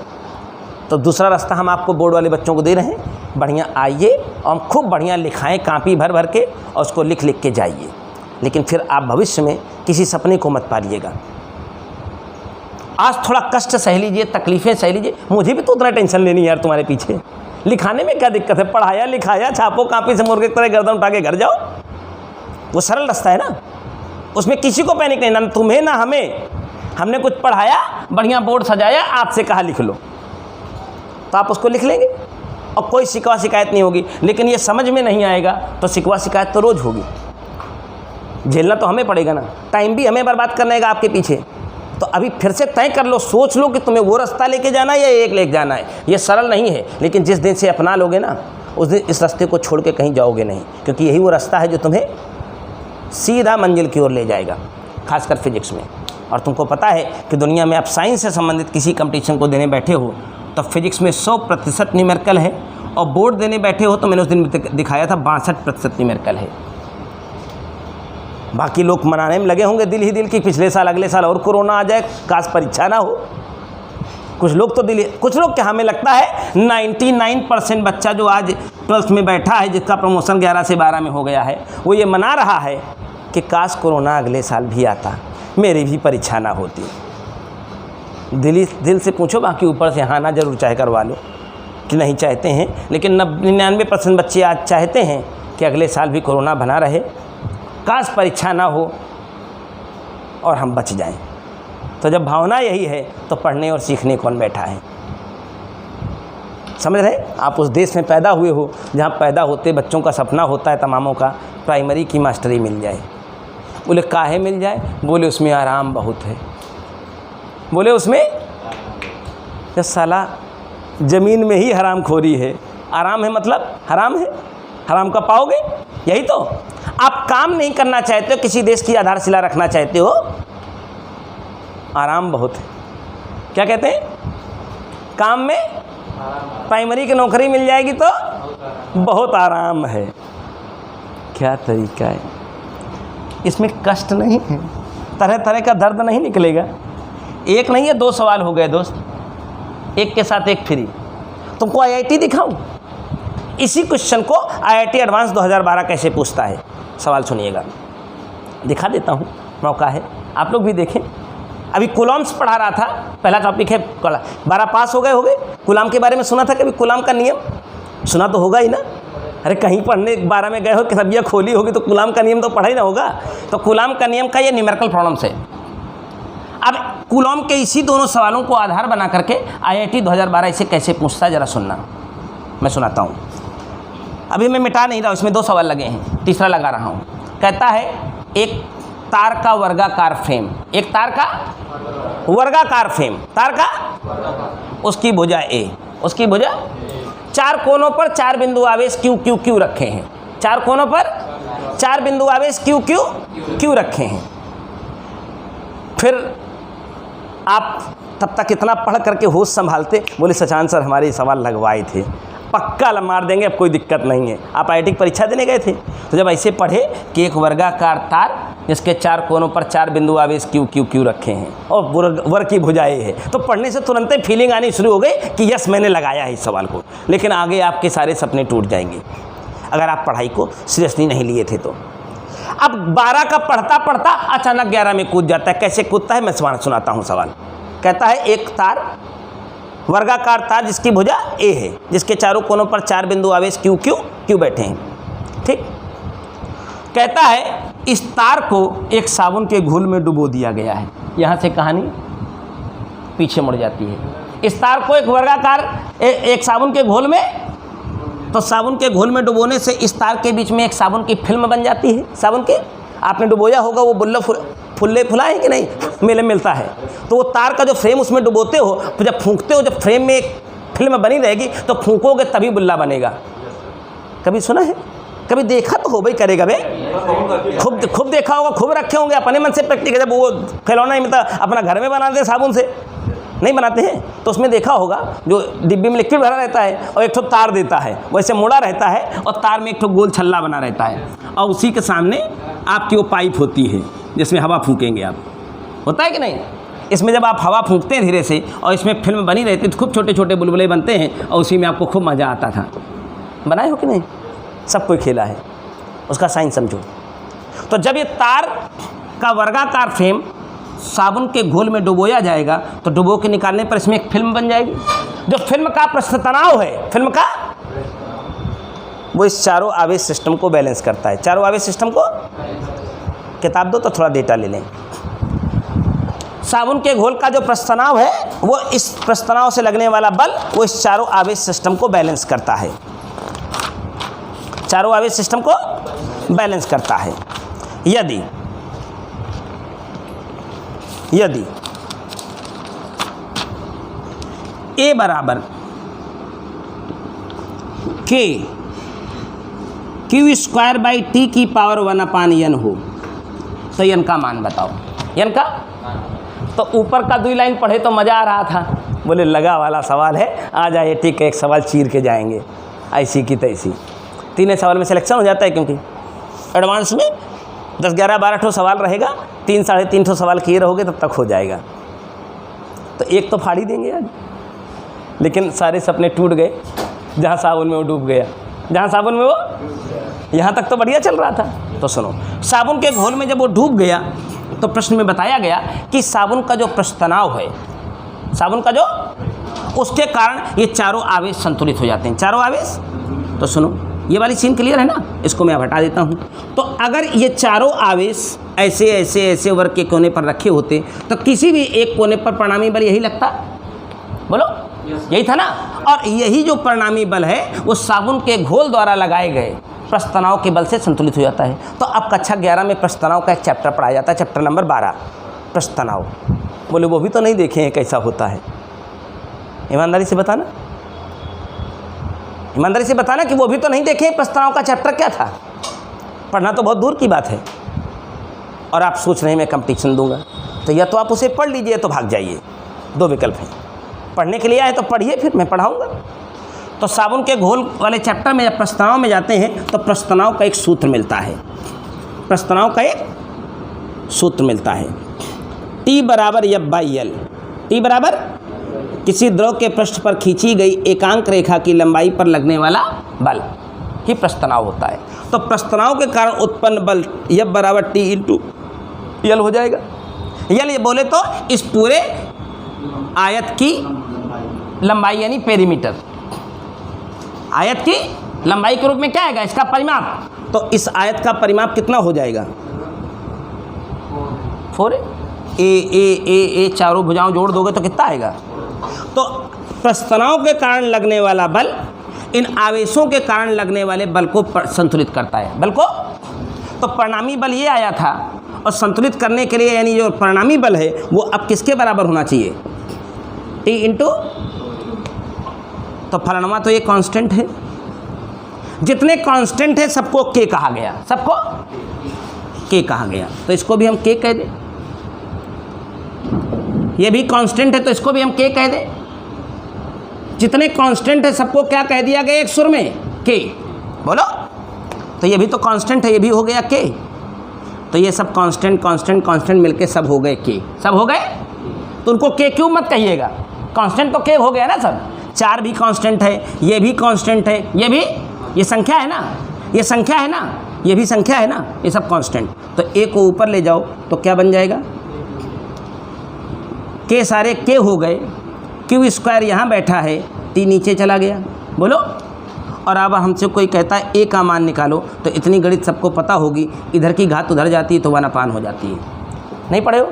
तो दूसरा रास्ता हम आपको बोर्ड वाले बच्चों को दे रहे हैं, बढ़िया आइए और हम खूब बढ़िया लिखाएं कापी भर भर के, और उसको लिख लिख के जाइए। लेकिन फिर आप भविष्य में किसी सपने को मत पालिएगा। आज थोड़ा कष्ट सह लीजिए, तकलीफ़ें सह लीजिए। मुझे भी तो उतना टेंशन लेनी यार तुम्हारे पीछे, लिखाने में क्या दिक्कत है, पढ़ाया लिखाया, छापो कापी से मुर्गे की तरह गर्दन उठा के घर जाओ, वो सरल रास्ता है ना। उसमें किसी को पैनिक नहीं, ना तुम्हें ना हमें। हमने कुछ पढ़ाया, बढ़िया बोर्ड सजाया, आपसे कहा लिख लो, तो आप उसको लिख लेंगे और कोई शिकवा शिकायत नहीं होगी। लेकिन ये समझ में नहीं आएगा तो शिकवा शिकायत तो रोज़ होगी, झेलना तो हमें पड़ेगा ना, टाइम भी हमें बर्बाद करने का आपके पीछे। तो अभी फिर से तय कर लो, सोच लो कि तुम्हें वो रास्ता लेके जाना है या एक लेके जाना है। ये सरल नहीं है, लेकिन जिस दिन से अपना लोगे ना, उस दिन इस रास्ते को छोड़ के कहीं जाओगे नहीं, क्योंकि यही वो रास्ता है जो तुम्हें सीधा मंजिल की ओर ले जाएगा, खासकर फिजिक्स में। और तुमको पता है कि दुनिया में आप साइंस से संबंधित किसी कंपटीशन को देने बैठे हो तो फिजिक्स में 100% न्यूमेरिकल है, और बोर्ड देने बैठे हो तो मैंने उस दिन दिखाया था 62% न्यूमेरिकल है। बाकी लोग मनाने में लगे होंगे दिल ही दिल की पिछले साल अगले साल और कोरोना आ जाए, काश परीक्षा ना हो। कुछ लोग तो कुछ लोग क्या, हमें लगता है 99% बच्चा जो आज 12th में बैठा है, जिसका प्रमोशन 11 से 12 में हो गया है, वो ये मना रहा है कि काश कोरोना अगले साल भी आता, मेरी भी परीक्षा ना होती। दिल से पूछो, बाकी ऊपर से हाँ ना जरूर चाहे करवा लो कि नहीं चाहते हैं। लेकिन 99% बच्चे आज चाहते हैं कि अगले साल भी कोरोना बना रहे, काश परीक्षा ना हो और हम बच जाएं। तो जब भावना यही है तो पढ़ने और सीखने कौन बैठा है। समझ रहे, आप उस देश में पैदा हुए हो जहाँ पैदा होते बच्चों का सपना होता है तमामों का, प्राइमरी की मास्टरी मिल जाए। बोले काहे मिल जाए, बोले उसमें आराम बहुत है। बोले उसमें ये साला ज़मीन में ही हराम खोरी है। आराम है मतलब हराम है, हराम का पाओगे। यही तो आप काम नहीं करना चाहते हो, किसी देश की आधारशिला रखना चाहते हो, आराम बहुत है। क्या कहते हैं, काम में प्राइमरी की नौकरी मिल जाएगी तो बहुत आराम है। क्या तरीका है, इसमें कष्ट नहीं है, तरह तरह का दर्द नहीं निकलेगा। एक नहीं है 2 सवाल हो गए दोस्त, एक के साथ एक फ्री। तुमको IIT दिखाऊं? इसी क्वेश्चन को IIT एडवांस 2012 कैसे पूछता है, सवाल सुनिएगा, दिखा देता हूँ, मौका है आप लोग भी देखें। अभी कूलॉम्स पढ़ा रहा था, पहला टॉपिक है 12 पास हो गए कूलॉम के बारे में सुना था कभी? कूलॉम का नियम सुना तो होगा ही ना। अरे कहीं पढ़ने 12 में गए हो कि सब्जियाँ खोली होगी तो कूलॉम का नियम तो पढ़ा ही ना होगा। तो कूलॉम का नियम का ये न्यूमेरिकल प्रॉब्लम्स है। अब कूलॉम के इसी दोनों सवालों को आधार बना करके IIT 2012 इसे कैसे पूछता है, ज़रा सुनना, मैं सुनाता हूँ। अभी मैं मिटा नहीं रहा हूँ, इसमें 2 सवाल लगे हैं, तीसरा लगा रहा हूँ। कहता है एक तार का वर्गाकार फ्रेम, एक तार का वर्गाकार फ्रेम, तार का, उसकी भुजा A, उसकी भुजा 4 कोनों पर 4 बिंदु आवेश Q Q Q रखे हैं। 4 कोनों पर 4 बिंदु आवेश Q Q Q रखे हैं। फिर आप तब तक इतना पढ़ करके होश संभालते, बोले सचान सर हमारे सवाल लगवाए थे, पक्का मार देंगे, अब कोई दिक्कत नहीं है। आप IIT की परीक्षा देने गए थे, तो जब ऐसे पढ़े कि एक वर्गाकार तार जिसके 4 कोनों पर 4 बिंदु आवेश Q Q Q रखे हैं और वर्ग की भुजाएं है, तो पढ़ने से तुरंत ही फीलिंग आनी शुरू हो गई कि यस मैंने लगाया है इस सवाल को। लेकिन आगे आपके सारे सपने टूट जाएंगे अगर आप पढ़ाई को सीरियसली नहीं लिए थे तो। अब 12 का पढ़ता पढ़ता अचानक 11 में कूद जाता है। कैसे कूदता है मैं सुनाता हूँ सवाल। कहता है एक तार, वर्गाकार तार जिसकी भुजा A है, जिसके चारों कोनों पर 4 बिंदु आवेश Q Q Q बैठे हैं, ठीक। कहता है इस तार को एक साबुन के घोल में डुबो दिया गया है। यहाँ से कहानी पीछे मुड़ जाती है। इस तार को एक वर्गाकार एक साबुन के घोल में, तो साबुन के घोल में डुबोने से इस तार के बीच में एक साबुन की फिल्म बन जाती है। साबुन के आपने डुबोया होगा, वो बुल्ला फुल्ले फुलाए कि नहीं, मेले मिलता है। तो वो तार का जो फ्रेम उसमें डुबोते हो, तो जब फूंकते हो, जब फ्रेम में एक फिल्म बनी रहेगी तो फूंकोगे तभी बुल्ला बनेगा। कभी सुना है? कभी देखा तो हो भाई, करेगा भाई, खूब देखा होगा, खूब रखे होंगे, अपने मन से प्रैक्टिस। जब वो खिलौना ही मिलता अपना घर में बनाते साबुन से नहीं बनाते हैं, तो उसमें देखा होगा जो डिब्बी में लिक्विड भरा रहता है और एक ठो तार देता है, वैसे मुड़ा रहता है और तार में एक ठो गोल छल्ला बना रहता है और उसी के सामने आपकी वो पाइप होती है जिसमें हवा फूकेंगे आप, होता है कि नहीं? इसमें जब आप हवा फूंकते हैं धीरे से और इसमें फिल्म बनी रहती है तो खूब छोटे छोटे बुलबुले बनते हैं और उसी में आपको खूब मज़ा आता था। बनाए हो कि नहीं? सब कोई खेला है, उसका साइन समझो। तो जब ये तार का वर्गाकार फ्रेम साबुन के घोल में डुबोया जाएगा तो डुबो के निकालने पर इसमें एक फिल्म बन जाएगी। जो फिल्म का पृष्ठ तनाव है, फिल्म का, वो इस चारों आवेश सिस्टम को बैलेंस करता है। चारों आवेश सिस्टम को, किताब दो तो थोड़ा डेटा ले लें। साबुन के घोल का जो पृष्ठ तनाव है, वो इस पृष्ठ तनाव से लगने वाला बल वो इस चारों आवेश सिस्टम को बैलेंस करता है। चारों आवेश सिस्टम को बैलेंस करता है। यदि A बराबर K Q square by T की पावर 1/n हो तो n का मान बताओ। n का, तो ऊपर का 2 लाइन पढ़े तो मज़ा आ रहा था, बोले लगा वाला सवाल है, आ जाए ठीक है, एक सवाल चीर के जाएंगे ऐसी की तैसी। 3 सवाल में सिलेक्शन हो जाता है, क्योंकि एडवांस में 10, 11, 12 ठो सवाल रहेगा, 3, 3.5 ठो सवाल किए रहोगे तब तक हो जाएगा। तो एक तो फाड़ ही देंगे आज, लेकिन सारे सपने टूट गए जहाँ साबुन में वो डूब गया, जहाँ साबुन में वो, यहाँ तक तो बढ़िया चल रहा था। तो सुनो, साबुन के घोल में जब वो डूब गया तो प्रश्न में बताया गया कि साबुन का जो पृष्ठ तनाव है, साबुन का जो, उसके कारण ये चारों आवेश संतुलित हो जाते हैं। चारों आवेश, तो सुनो ये वाली सीन क्लियर है ना, इसको मैं हटा देता हूँ। तो अगर ये चारों आवेश ऐसे ऐसे ऐसे वर्ग के कोने पर रखे होते तो किसी भी एक कोने पर परिणामी बल यही लगता, बोलो यही था ना। और यही जो परिणामी बल है वो साबुन के घोल द्वारा लगाए गए पृष्ठ तनाव के बल से संतुलित हो जाता है। तो अब कक्षा 11 में पृष्ठ तनाव का एक चैप्टर पढ़ाया जाता है, चैप्टर नंबर 12 पृष्ठ तनाव। बोले वो भी तो नहीं देखे हैं कैसा होता है, ईमानदारी से बताना, ईमानदारी से बताना कि वो भी तो नहीं देखे पृष्ठ तनाव का चैप्टर क्या था। पढ़ना तो बहुत दूर की बात है और आप सोच रहे हैं मैं कंपटीशन दूंगा, तो या तो आप उसे पढ़ लीजिए तो भाग जाइए, 2 विकल्प हैं। पढ़ने के लिए आए तो पढ़िए, फिर मैं पढ़ाऊंगा। तो साबुन के घोल वाले चैप्टर में जब पृष्ठ तनाव में जाते हैं तो पृष्ठ तनाव का एक सूत्र मिलता है, पृष्ठ तनाव का एक सूत्र मिलता है, T बराबर F/L, T बराबर किसी द्रव के पृष्ठ पर खींची गई एकांक रेखा की लंबाई पर लगने वाला बल ही प्रस्तनाव होता है। तो प्रस्तनाव के कारण उत्पन्न बल F बराबर T इंटू यल हो जाएगा। यल ये बोले तो इस पूरे आयत की लंबाई यानी पेरीमीटर, आयत की लंबाई के रूप में क्या आएगा इसका परिमाप। तो इस आयत का परिमाप कितना हो जाएगा 4 ए चारों भुजाओं जोड़ दोगे तो कितना आएगा। तो प्रस्तनाव के कारण लगने वाला बल इन आवेशों के कारण लगने वाले बल को संतुलित करता है, बल को। तो परिणामी बल ये आया था और संतुलित करने के लिए यानी जो परिणामी बल है वो अब किसके बराबर होना चाहिए T इंटू, तो फलाना तो ये कांस्टेंट है, जितने कांस्टेंट है सबको K कहा गया, सबको K कहा गया। तो इसको भी हम K कह दें, ये भी कांस्टेंट है तो इसको भी हम K कह दें। जितने कांस्टेंट है सबको क्या कह दिया गया एक सुर में K, बोलो। तो ये भी तो कांस्टेंट है, ये भी हो गया K। तो ये सब कांस्टेंट कांस्टेंट कांस्टेंट मिलके सब हो गए K, सब हो गए। तो उनको K क्यों मत कहिएगा, कांस्टेंट तो K हो गया ना सब। 4 भी कांस्टेंट है, ये भी कांस्टेंट है, ये भी, ये संख्या है ना, ये संख्या है ना, ये भी संख्या है ना, ये सब कांस्टेंट। तो A को ऊपर ले जाओ तो क्या बन जाएगा K सारे K हो गए, Q स्क्वायर यहाँ बैठा है, T नीचे चला गया, बोलो। और अब हमसे कोई कहता है A का मान निकालो, तो इतनी गणित सबको पता होगी, इधर की घात उधर जाती है तो 1/, हो जाती है। नहीं पढ़े हो,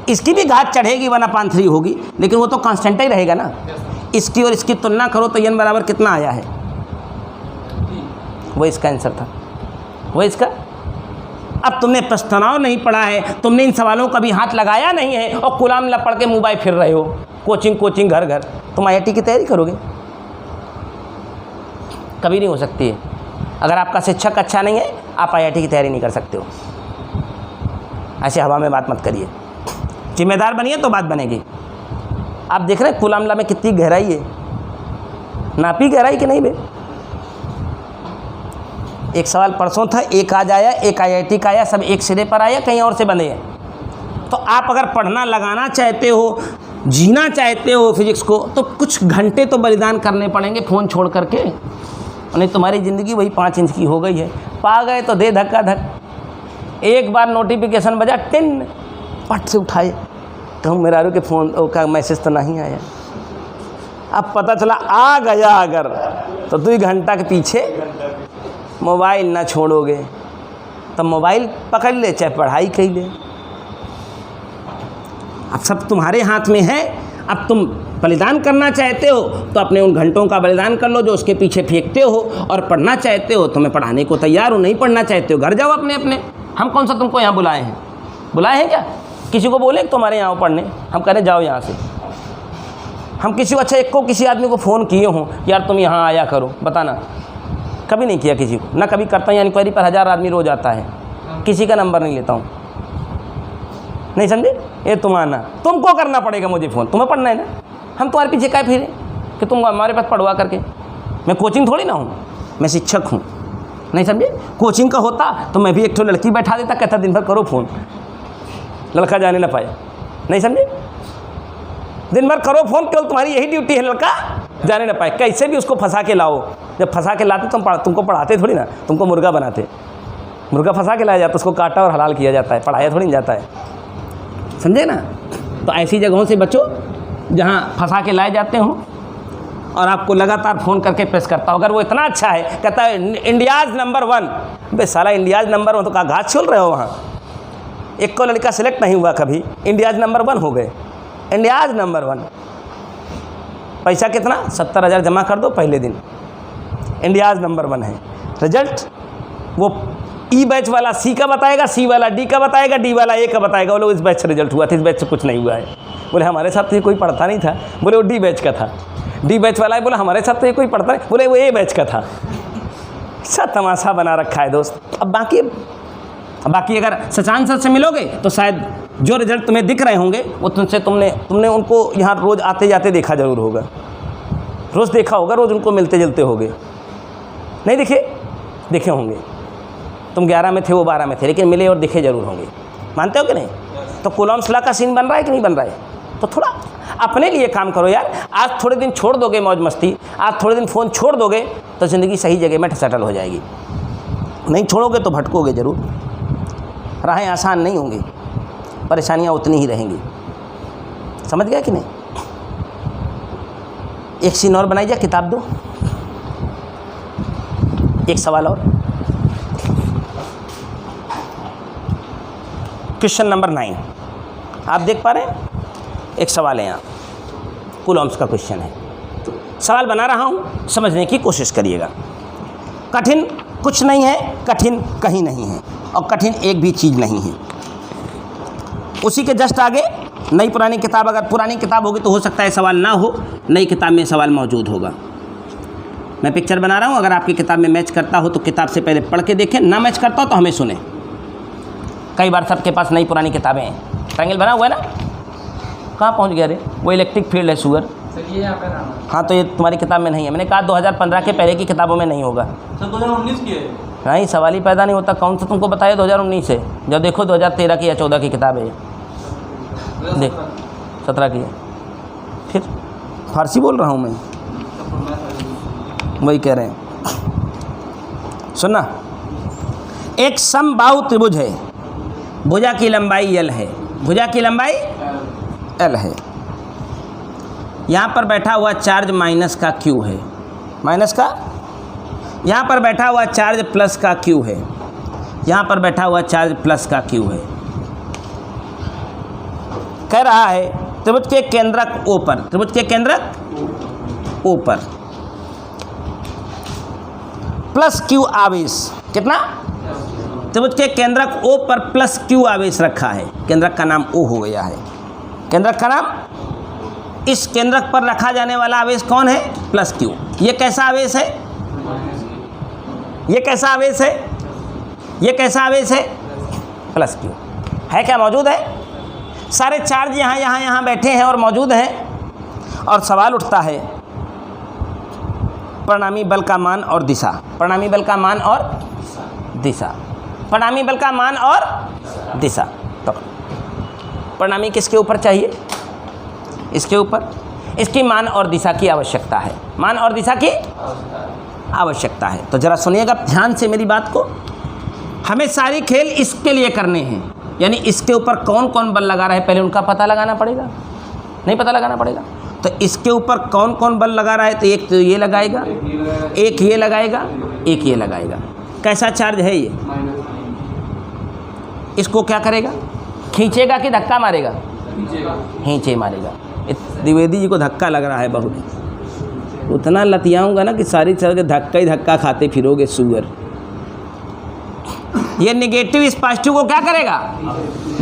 इसकी भी घात चढ़ेगी 1/3 होगी, लेकिन वो तो कांस्टेंट ही रहेगा ना। इसकी और इसकी तुलना करो तो n बराबर कितना आया है, वो इसका आंसर था, वो इसका। अब तुमने प्रस्तनाव नहीं पढ़ा है, तुमने इन सवालों का भी हाथ लगाया नहीं है और कुलाम ला पढ़ के मुंबई फिर रहे हो, कोचिंग घर घर। तुम IIT की तैयारी करोगे, कभी नहीं हो सकती है। अगर आपका शिक्षक अच्छा नहीं है आप IIT की तैयारी नहीं कर सकते हो। ऐसे हवा में बात मत करिए, जिम्मेदार बनिए तो बात बनेगी। आप देख रहे हैं कुलामला में कितनी गहराई है, नापी गहराई कि नहीं बे। एक सवाल परसों था, एक आज आया, एक IIT का आया, सब एक सिरे पर आया, कहीं और से बंधे हैं। तो आप अगर पढ़ना लगाना चाहते हो, जीना चाहते हो फिजिक्स को, तो कुछ घंटे तो बलिदान करने पड़ेंगे फ़ोन छोड़ करके, नहीं तुम्हारी ज़िंदगी वही 5 इंच की हो गई है। पा गए तो दे धक्का धक, एक बार नोटिफिकेशन बजा, टिन, पट से उठाए, कहूँ मेरा के फ़ोन का मैसेज तो नहीं आया। अब पता चला आ गया अगर, तो 2 घंटा के पीछे मोबाइल ना छोड़ोगे तो मोबाइल पकड़ ले, चाहे पढ़ाई कर ले। अब सब तुम्हारे हाथ में है। अब तुम बलिदान करना चाहते हो तो अपने उन घंटों का बलिदान कर लो जो उसके पीछे फेंकते हो, और पढ़ना चाहते हो तो मैं पढ़ाने को तैयार हूँ। नहीं पढ़ना चाहते हो घर जाओ अपने अपने। हम कौन सा तुमको यहाँ बुलाए हैं, बुलाए हैं क्या? किसी को बोले तुम्हारे यहाँ पढ़ने, हम कह रहे जाओ यहाँ से। हम किसी को, अच्छा एक को किसी आदमी को फ़ोन किए हों यार तुम यहाँ आया करो, बताना, कभी नहीं किया किसी को, ना कभी करता हूँ। यानी इंक्वायरी पर 1000 आदमी रोज़ आता है, किसी का नंबर नहीं लेता हूँ, नहीं समझे? ये तुम आना, तुमको करना पड़ेगा मुझे फ़ोन, तुम्हें पढ़ना है ना। हम तुम्हारे पीछे क्या फिरे कि तुम हमारे पास पढ़वा करके। मैं कोचिंग थोड़ी ना हूँ, मैं शिक्षक हूँ, नहीं समझे? कोचिंग का होता तो मैं भी एक लड़की बैठा देता, कहता दिन भर करो फ़ोन, लड़का जाने ना पाए, नहीं समझे? दिन भर करो फ़ोन, केवल तुम्हारी यही ड्यूटी है, लड़का जाने ना पाए। कैसे भी उसको फंसा के लाओ। जब फंसा के लाते तुमको पढ़ाते थोड़ी ना, तुमको मुर्गा बनाते। मुर्गा फंसा के लाया जाता, उसको काटा और हलाल किया जाता है, पढ़ाया थोड़ी नहीं जाता है, समझे ना? तो ऐसी जगहों से बचो जहाँ फंसा के लाए जाते हों और आपको लगातार फ़ोन करके प्रेस करता हो। अगर वो इतना अच्छा है, कहता है इंडियाज़ नंबर 1, बे साला इंडियाज़ नंबर 1 तो कहा घात छोल रहे हो वहाँ। एक को लड़का सेलेक्ट नहीं हुआ कभी, इंडियाज़ नंबर 1 हो गए, इंडियाज़ नंबर 1। पैसा कितना? 70,000 जमा कर दो पहले दिन, इंडियाज़ नंबर 1 है। रिजल्ट वो ई बैच वाला सी का बताएगा, सी वाला डी का बताएगा, डी वाला ए का बताएगा। बोले इस बैच से रिजल्ट हुआ था, इस बैच से कुछ नहीं हुआ है। बोले हमारे साथ तो ये कोई पढ़ता नहीं था। बोले वो डी बैच का था। डी बैच वाला है, बोला हमारे साथ तो ये कोई पढ़ता नहीं। बोले वो ए बैच का था। अच्छा तमाशा बना रखा है दोस्त। अब बाकी अगर सचान सच से मिलोगे तो शायद जो रिजल्ट तुम्हें दिख रहे होंगे वो तुमने उनको यहाँ रोज़ आते जाते देखा ज़रूर होगा, रोज़ देखा होगा, रोज़ उनको मिलते जुलते होगे। नहीं देखे होंगे। तुम 11 में थे, वो 12 में थे, लेकिन मिले और दिखे ज़रूर होंगे। मानते हो कि नहीं? तो कूलॉम्स लॉ का सीन बन रहा है कि नहीं बन रहा है? तो थोड़ा अपने लिए काम करो यार। आज थोड़े दिन छोड़ दोगे मौज मस्ती, आज थोड़े दिन फ़ोन छोड़ दोगे तो ज़िंदगी सही जगह में सेटल हो जाएगी। नहीं छोड़ोगे तो भटकोगे ज़रूर, राहें आसान नहीं होंगी, परेशानियाँ उतनी ही रहेंगी। समझ गया कि नहीं? एक सीन और बनाई जाए, किताब दो, एक सवाल और। क्वेश्चन नंबर 9 आप देख पा रहे हैं? एक सवाल है यहाँ, कूलॉम्स का क्वेश्चन है। सवाल बना रहा हूँ, समझने की कोशिश करिएगा। कठिन कुछ नहीं है, कठिन कहीं नहीं है, और कठिन एक भी चीज़ नहीं है। उसी के जस्ट आगे नई पुरानी किताब, अगर पुरानी किताब होगी तो हो सकता है सवाल ना हो, नई किताब में सवाल मौजूद होगा। मैं पिक्चर बना रहा हूँ, अगर आपकी किताब में मैच करता हो तो किताब से पहले पढ़ के देखें, ना मैच करता हो तो हमें सुने। कई बार सबके पास नई पुरानी किताबें हैं। ट्रायंगल बना हुआ है ना? कहाँ पहुँच गया रे? वो इलेक्ट्रिक फील्ड है शुगर। हाँ तो ये तुम्हारी किताब में नहीं है। मैंने कहा 2015 के पहले की किताबों में नहीं होगा। सर 2019 की है। नहीं, सवाल ही पैदा नहीं होता। कौन सा तुमको बताया 2019 है? जब देखो 2013 की या 14 की किताब है। देख 17 की है। फिर फारसी बोल रहा हूँ मैं, वही कह रहे हैं। सुनना, एक समबाहु त्रिभुज है, भुजा की लंबाई L है, भुजा की लंबाई L है। यहाँ पर बैठा हुआ चार्ज माइनस का Q है, माइनस का। यहाँ पर बैठा हुआ चार्ज प्लस का Q है, यहाँ पर बैठा हुआ चार्ज प्लस का Q है। कह रहा है त्रिभुज के केंद्रक O पर, त्रिभुज के केंद्रक O पर प्लस Q आवेश, कितना? त्रिभुज के केंद्रक O पर प्लस Q आवेश रखा है। केंद्रक का नाम O हो गया है। केंद्रक का नाम, इस केंद्रक पर रखा जाने वाला आवेश कौन है? Plus Q। ये कैसा आवेश है? ये कैसा आवेश है? ये कैसा आवेश है? प्लस Q है। क्या मौजूद है? सारे चार्ज यहाँ बैठे हैं और मौजूद हैं। और सवाल उठता है परिणामी बल का मान और दिशा, परिणामी बल का मान और दिशा, परिणामी बल का मान और दिशा। तो परिणामी किसके ऊपर चाहिए? इसके ऊपर। इसकी मान और दिशा की आवश्यकता है, मान और दिशा की आवश्यकता है। तो ज़रा सुनिएगा ध्यान से मेरी बात को। हमें सारी खेल इसके लिए करने हैं, यानी इसके ऊपर कौन कौन बल लगा रहा है पहले उनका पता लगाना पड़ेगा। नहीं पता लगाना पड़ेगा तो इसके ऊपर कौन कौन बल लगा रहा है, तो एक तो ये लगाएगा, एक ये लगाएगा, एक ये लगाएगा। कैसा चार्ज है ये? इसको क्या करेगा? खींचेगा कि धक्का मारेगा? खींचे मारेगा। द्विवेदी जी को धक्का लग रहा है बहुत। उतना लतियाऊंगा ना कि सारी चल के धक्का ही धक्का खाते फिरोगे सुअर। ये नेगेटिव इस पॉजिटिव को क्या करेगा?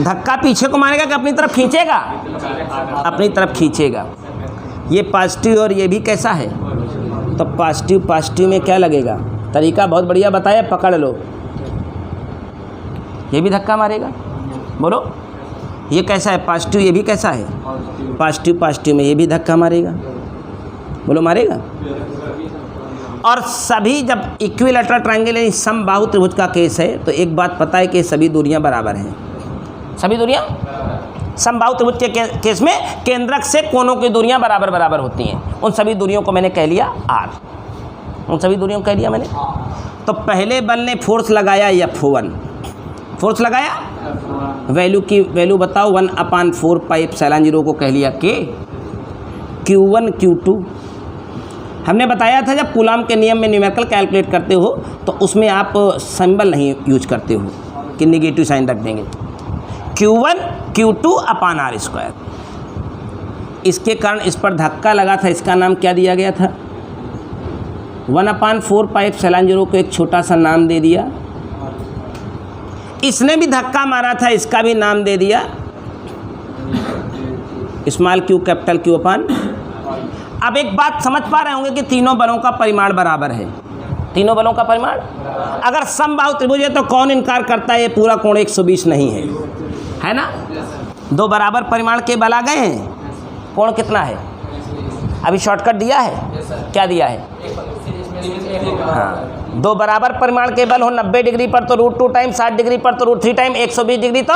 धक्का पीछे को मारेगा कि अपनी तरफ खींचेगा? अपनी तरफ खींचेगा। ये पॉजिटिव और ये भी कैसा है? तो पॉजिटिव पॉजिटिव में क्या लगेगा? तरीका बहुत बढ़िया बताया, पकड़ लो। ये भी धक्का मारेगा। बोलो ये कैसा है? पॉजिटिव। ये भी कैसा है? पॉजिटिव पॉजिटिव में ये भी धक्का मारेगा। बोलो मारेगा। और सभी जब इक्विलैटरल ट्रायंगल यानी समबाहु त्रिभुज का केस है तो एक बात पता है कि सभी दूरियां बराबर हैं। सभी दूरियां समबाहु त्रिभुज के केस में केंद्रक से कोनों की दूरियां बराबर बराबर होती हैं। उन सभी दूरियों को मैंने कह लिया R, उन सभी दूरियों को कह लिया मैंने। तो पहले बल ने फोर्स लगाया F1, फोर्स लगाया, वैल्यू की वैल्यू बताओ 1/4 पाई एप्सिलॉन 0 को कह लिया K। Q1 Q2 हमने बताया था जब कूलॉम के नियम में न्यूमेरिकल कैलकुलेट करते हो तो उसमें आप सिंबल नहीं यूज करते हो कि नेगेटिव साइन रख देंगे। Q1 Q2/R²। इसके कारण इस पर धक्का लगा था, इसका नाम क्या दिया गया था? 1/4 पाई एप्सिलॉन 0 को एक छोटा सा नाम दे दिया। इसने भी धक्का मारा था, इसका भी नाम दे दिया स्मॉल q कैपिटल Q/। अब एक बात समझ पा रहे होंगे कि तीनों बलों का परिमाण बराबर है। तीनों बलों का परिमाण, अगर समबाहु त्रिभुज है तो कौन इनकार करता है ये पूरा कोण 120 नहीं है ना? दो बराबर परिमाण के बल आ गए हैं। कोण कितना है? अभी शॉर्टकट दिया है, क्या दिया है? हाँ दो बराबर परिमाण के बल हो 90 डिग्री पर तो √2 टाइम, 60 डिग्री पर तो √3 टाइम, 120 डिग्री तो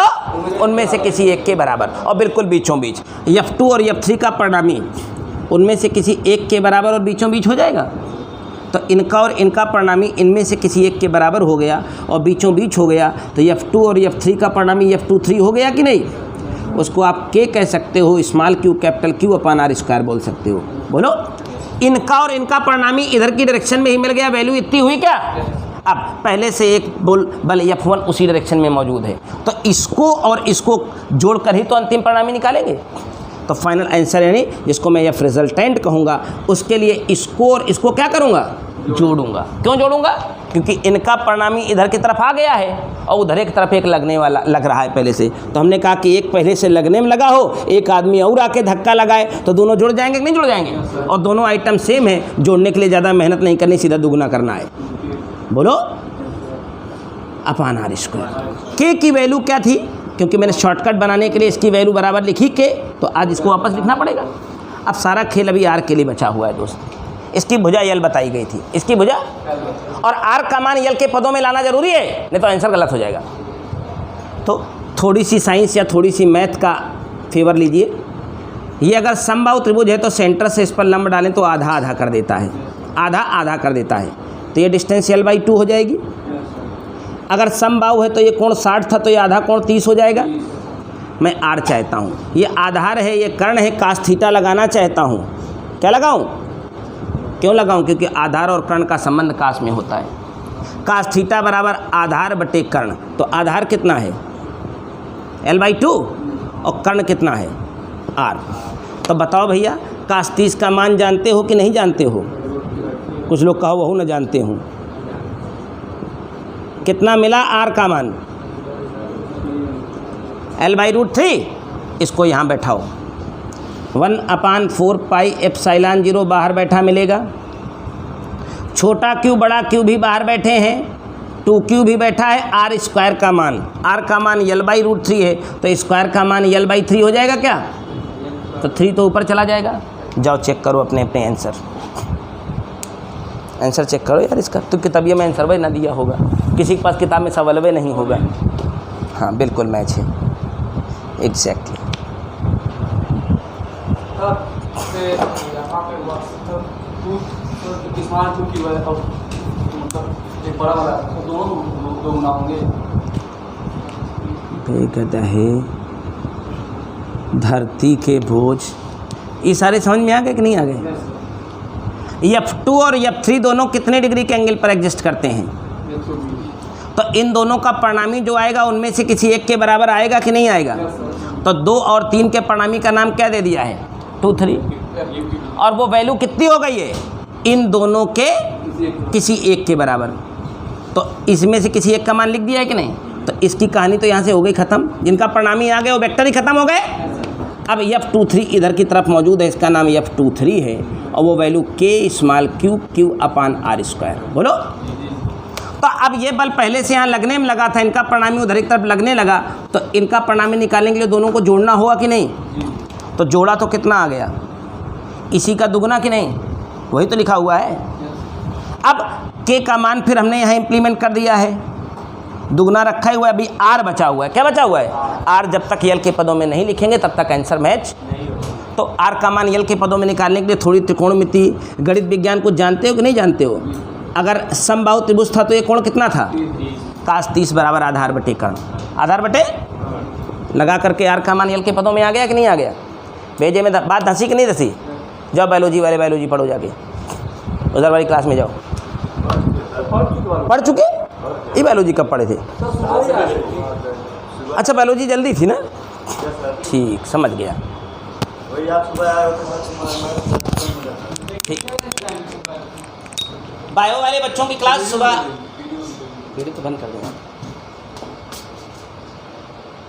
उनमें से किसी एक के बराबर और बिल्कुल बीचों बीच। F2 और F3 का परिणामी उनमें से किसी एक के बराबर और बीचों बीच हो जाएगा। तो इनका और इनका परिणामी इनमें से किसी एक के बराबर हो गया और बीचों बीच हो गया, तो F2 और F3 का परिणामी F23 हो गया कि नहीं? उसको आप K कह सकते हो, स्मॉल क्यू कैपिटल Q अपान R स्क्वायर बोल सकते हो। बोलो, इनका और इनका परिणामी इधर की डायरेक्शन में ही मिल गया, वैल्यू इतनी हुई क्या? अब पहले से एक बल F1 उसी डायरेक्शन में मौजूद है, तो इसको और इसको जोड़कर ही तो अंतिम परिणामी निकालेंगे। तो फाइनल आंसर यानी जिसको मैं F रिजल्टेंट कहूँगा, उसके लिए इसको और इसको क्या करूँगा? जोड़ूंगा। क्यों जोड़ूंगा? क्योंकि इनका परिणामी इधर की तरफ आ गया है और उधर एक तरफ एक लगने वाला लग रहा है पहले से, तो हमने कहा कि एक पहले से लगने में लगा हो, एक आदमी और आके धक्का लगाए तो दोनों जुड़ जाएंगे कि नहीं जुड़ जाएंगे? और दोनों आइटम सेम है, जोड़ने के लिए ज़्यादा मेहनत नहीं करनी, सीधा दुगना करना है। बोलो, अपान R स्क्वायर। K की वैल्यू क्या थी? क्योंकि मैंने शॉर्टकट बनाने के लिए इसकी वैल्यू बराबर लिखी K, तो आज इसको वापस लिखना पड़ेगा। अब सारा खेल अभी R के लिए बचा हुआ है दोस्त। इसकी भुजा L बताई गई थी, इसकी भुजा, और R का मान L के पदों में लाना जरूरी है, नहीं तो आंसर गलत हो जाएगा। तो थोड़ी सी साइंस या थोड़ी सी मैथ का फेवर लीजिए। ये अगर समबाहु त्रिभुज है तो सेंटर से इस पर लंब डालें तो आधा आधा कर देता है, आधा आधा कर देता है, तो ये डिस्टेंस L/2 हो जाएगी। अगर समबाहु है तो ये कोण 60 था, तो ये आधा कोण 30 हो जाएगा। मैं R चाहता हूँ, ये आधार है, ये कर्ण है, कास थीटा लगाना चाहता हूँ। क्या लगाऊँ? क्यों लगाऊं? क्योंकि आधार और कर्ण का संबंध कास में होता है। कास थीटा बराबर आधार बटे कर्ण, तो आधार कितना है? L/2 और कर्ण कितना है? R। तो बताओ भैया, कास 30 का मान जानते हो कि नहीं जानते हो? कुछ लोग कहो वह न जानते हूँ। कितना मिला R का मान? L/√3। इसको यहाँ बैठाओ, 1/4 पाई एप्सिलॉन 0 बाहर बैठा मिलेगा। छोटा क्यू बड़ा क्यू भी बाहर बैठे हैं, 2Q भी बैठा है। R स्क्वायर का मान, R का मान L/√3 है, तो स्क्वायर का मान L/3 हो जाएगा क्या? तो 3 तो ऊपर चला जाएगा। जाओ चेक करो अपने अपने आंसर, आंसर चेक करो यार इसका। तो किताबियों में आंसर वही ना दिया होगा, किसी के पास किताब में सवाल नहीं होगा। हाँ बिल्कुल मैच है, एग्जैक्टली। यहाँ पे स्मॉल क्यू की वजह एक बड़ा वाला, तो दोनों दो गुना होंगे। बेगदहे धरती के बोझ, ये सारे समझ में आ गए कि नहीं आ गए? F2 और F3 दोनों कितने डिग्री के एंगल पर एग्जिस्ट करते हैं? तो इन दोनों का परिणामी जो आएगा उनमें से किसी एक के बराबर आएगा कि नहीं आएगा? तो 2 और 3 के परिणामी का नाम क्या दे दिया है? 2, 3। और वो वैल्यू कितनी हो गई है? इन दोनों के किसी एक के बराबर। तो इसमें से किसी एक का मान लिख दिया है कि नहीं? तो इसकी कहानी तो यहाँ से हो गई ख़त्म। जिनका परिणामी आ गए वो वेक्टर ही ख़त्म हो गए। अब F23 इधर की तरफ मौजूद है, इसका नाम F23 है और वो वैल्यू K/Q अपान R स्क्वायर। बोलो, तो अब ये बल पहले से यहाँ लगने में लगा था, इनका परिणामी उधर की तरफ लगने लगा, तो इनका परिणामी निकालने के लिए दोनों को जोड़ना होगा कि नहीं? तो जोड़ा तो कितना आ गया? इसी का दुगना कि नहीं? वही तो लिखा हुआ है। अब K का मान फिर हमने यहाँ इम्प्लीमेंट कर दिया है, दुगना रखा हुआ है, अभी R बचा हुआ है। क्या बचा हुआ है? R जब तक L के पदों में नहीं लिखेंगे तब तक आंसर मैच। तो R का मान L के पदों में निकालने के लिए थोड़ी त्रिकोणमिति गणित विज्ञान को जानते हो कि नहीं जानते हो? अगर समबाहु त्रिभुज था तो ये कोण कितना था? कास 30 बराबर आधार बटे कर्ण, आधार बटे लगा करके R का मान L के पदों में आ गया कि नहीं आ गया? भेजे में बात धंसी कि नहीं धंसी? जाओ बायोलॉजी वाले बायोलॉजी पढ़ो, जाके उधर वाली क्लास में जाओ। पढ़ चुके? ये बायोलॉजी कब पढ़े थे? अच्छा बायोलॉजी जल्दी थी ना, ठीक समझ गया। ठीक, बायो वाले बच्चों की क्लास सुबह, वीडियो तो बंद कर देना।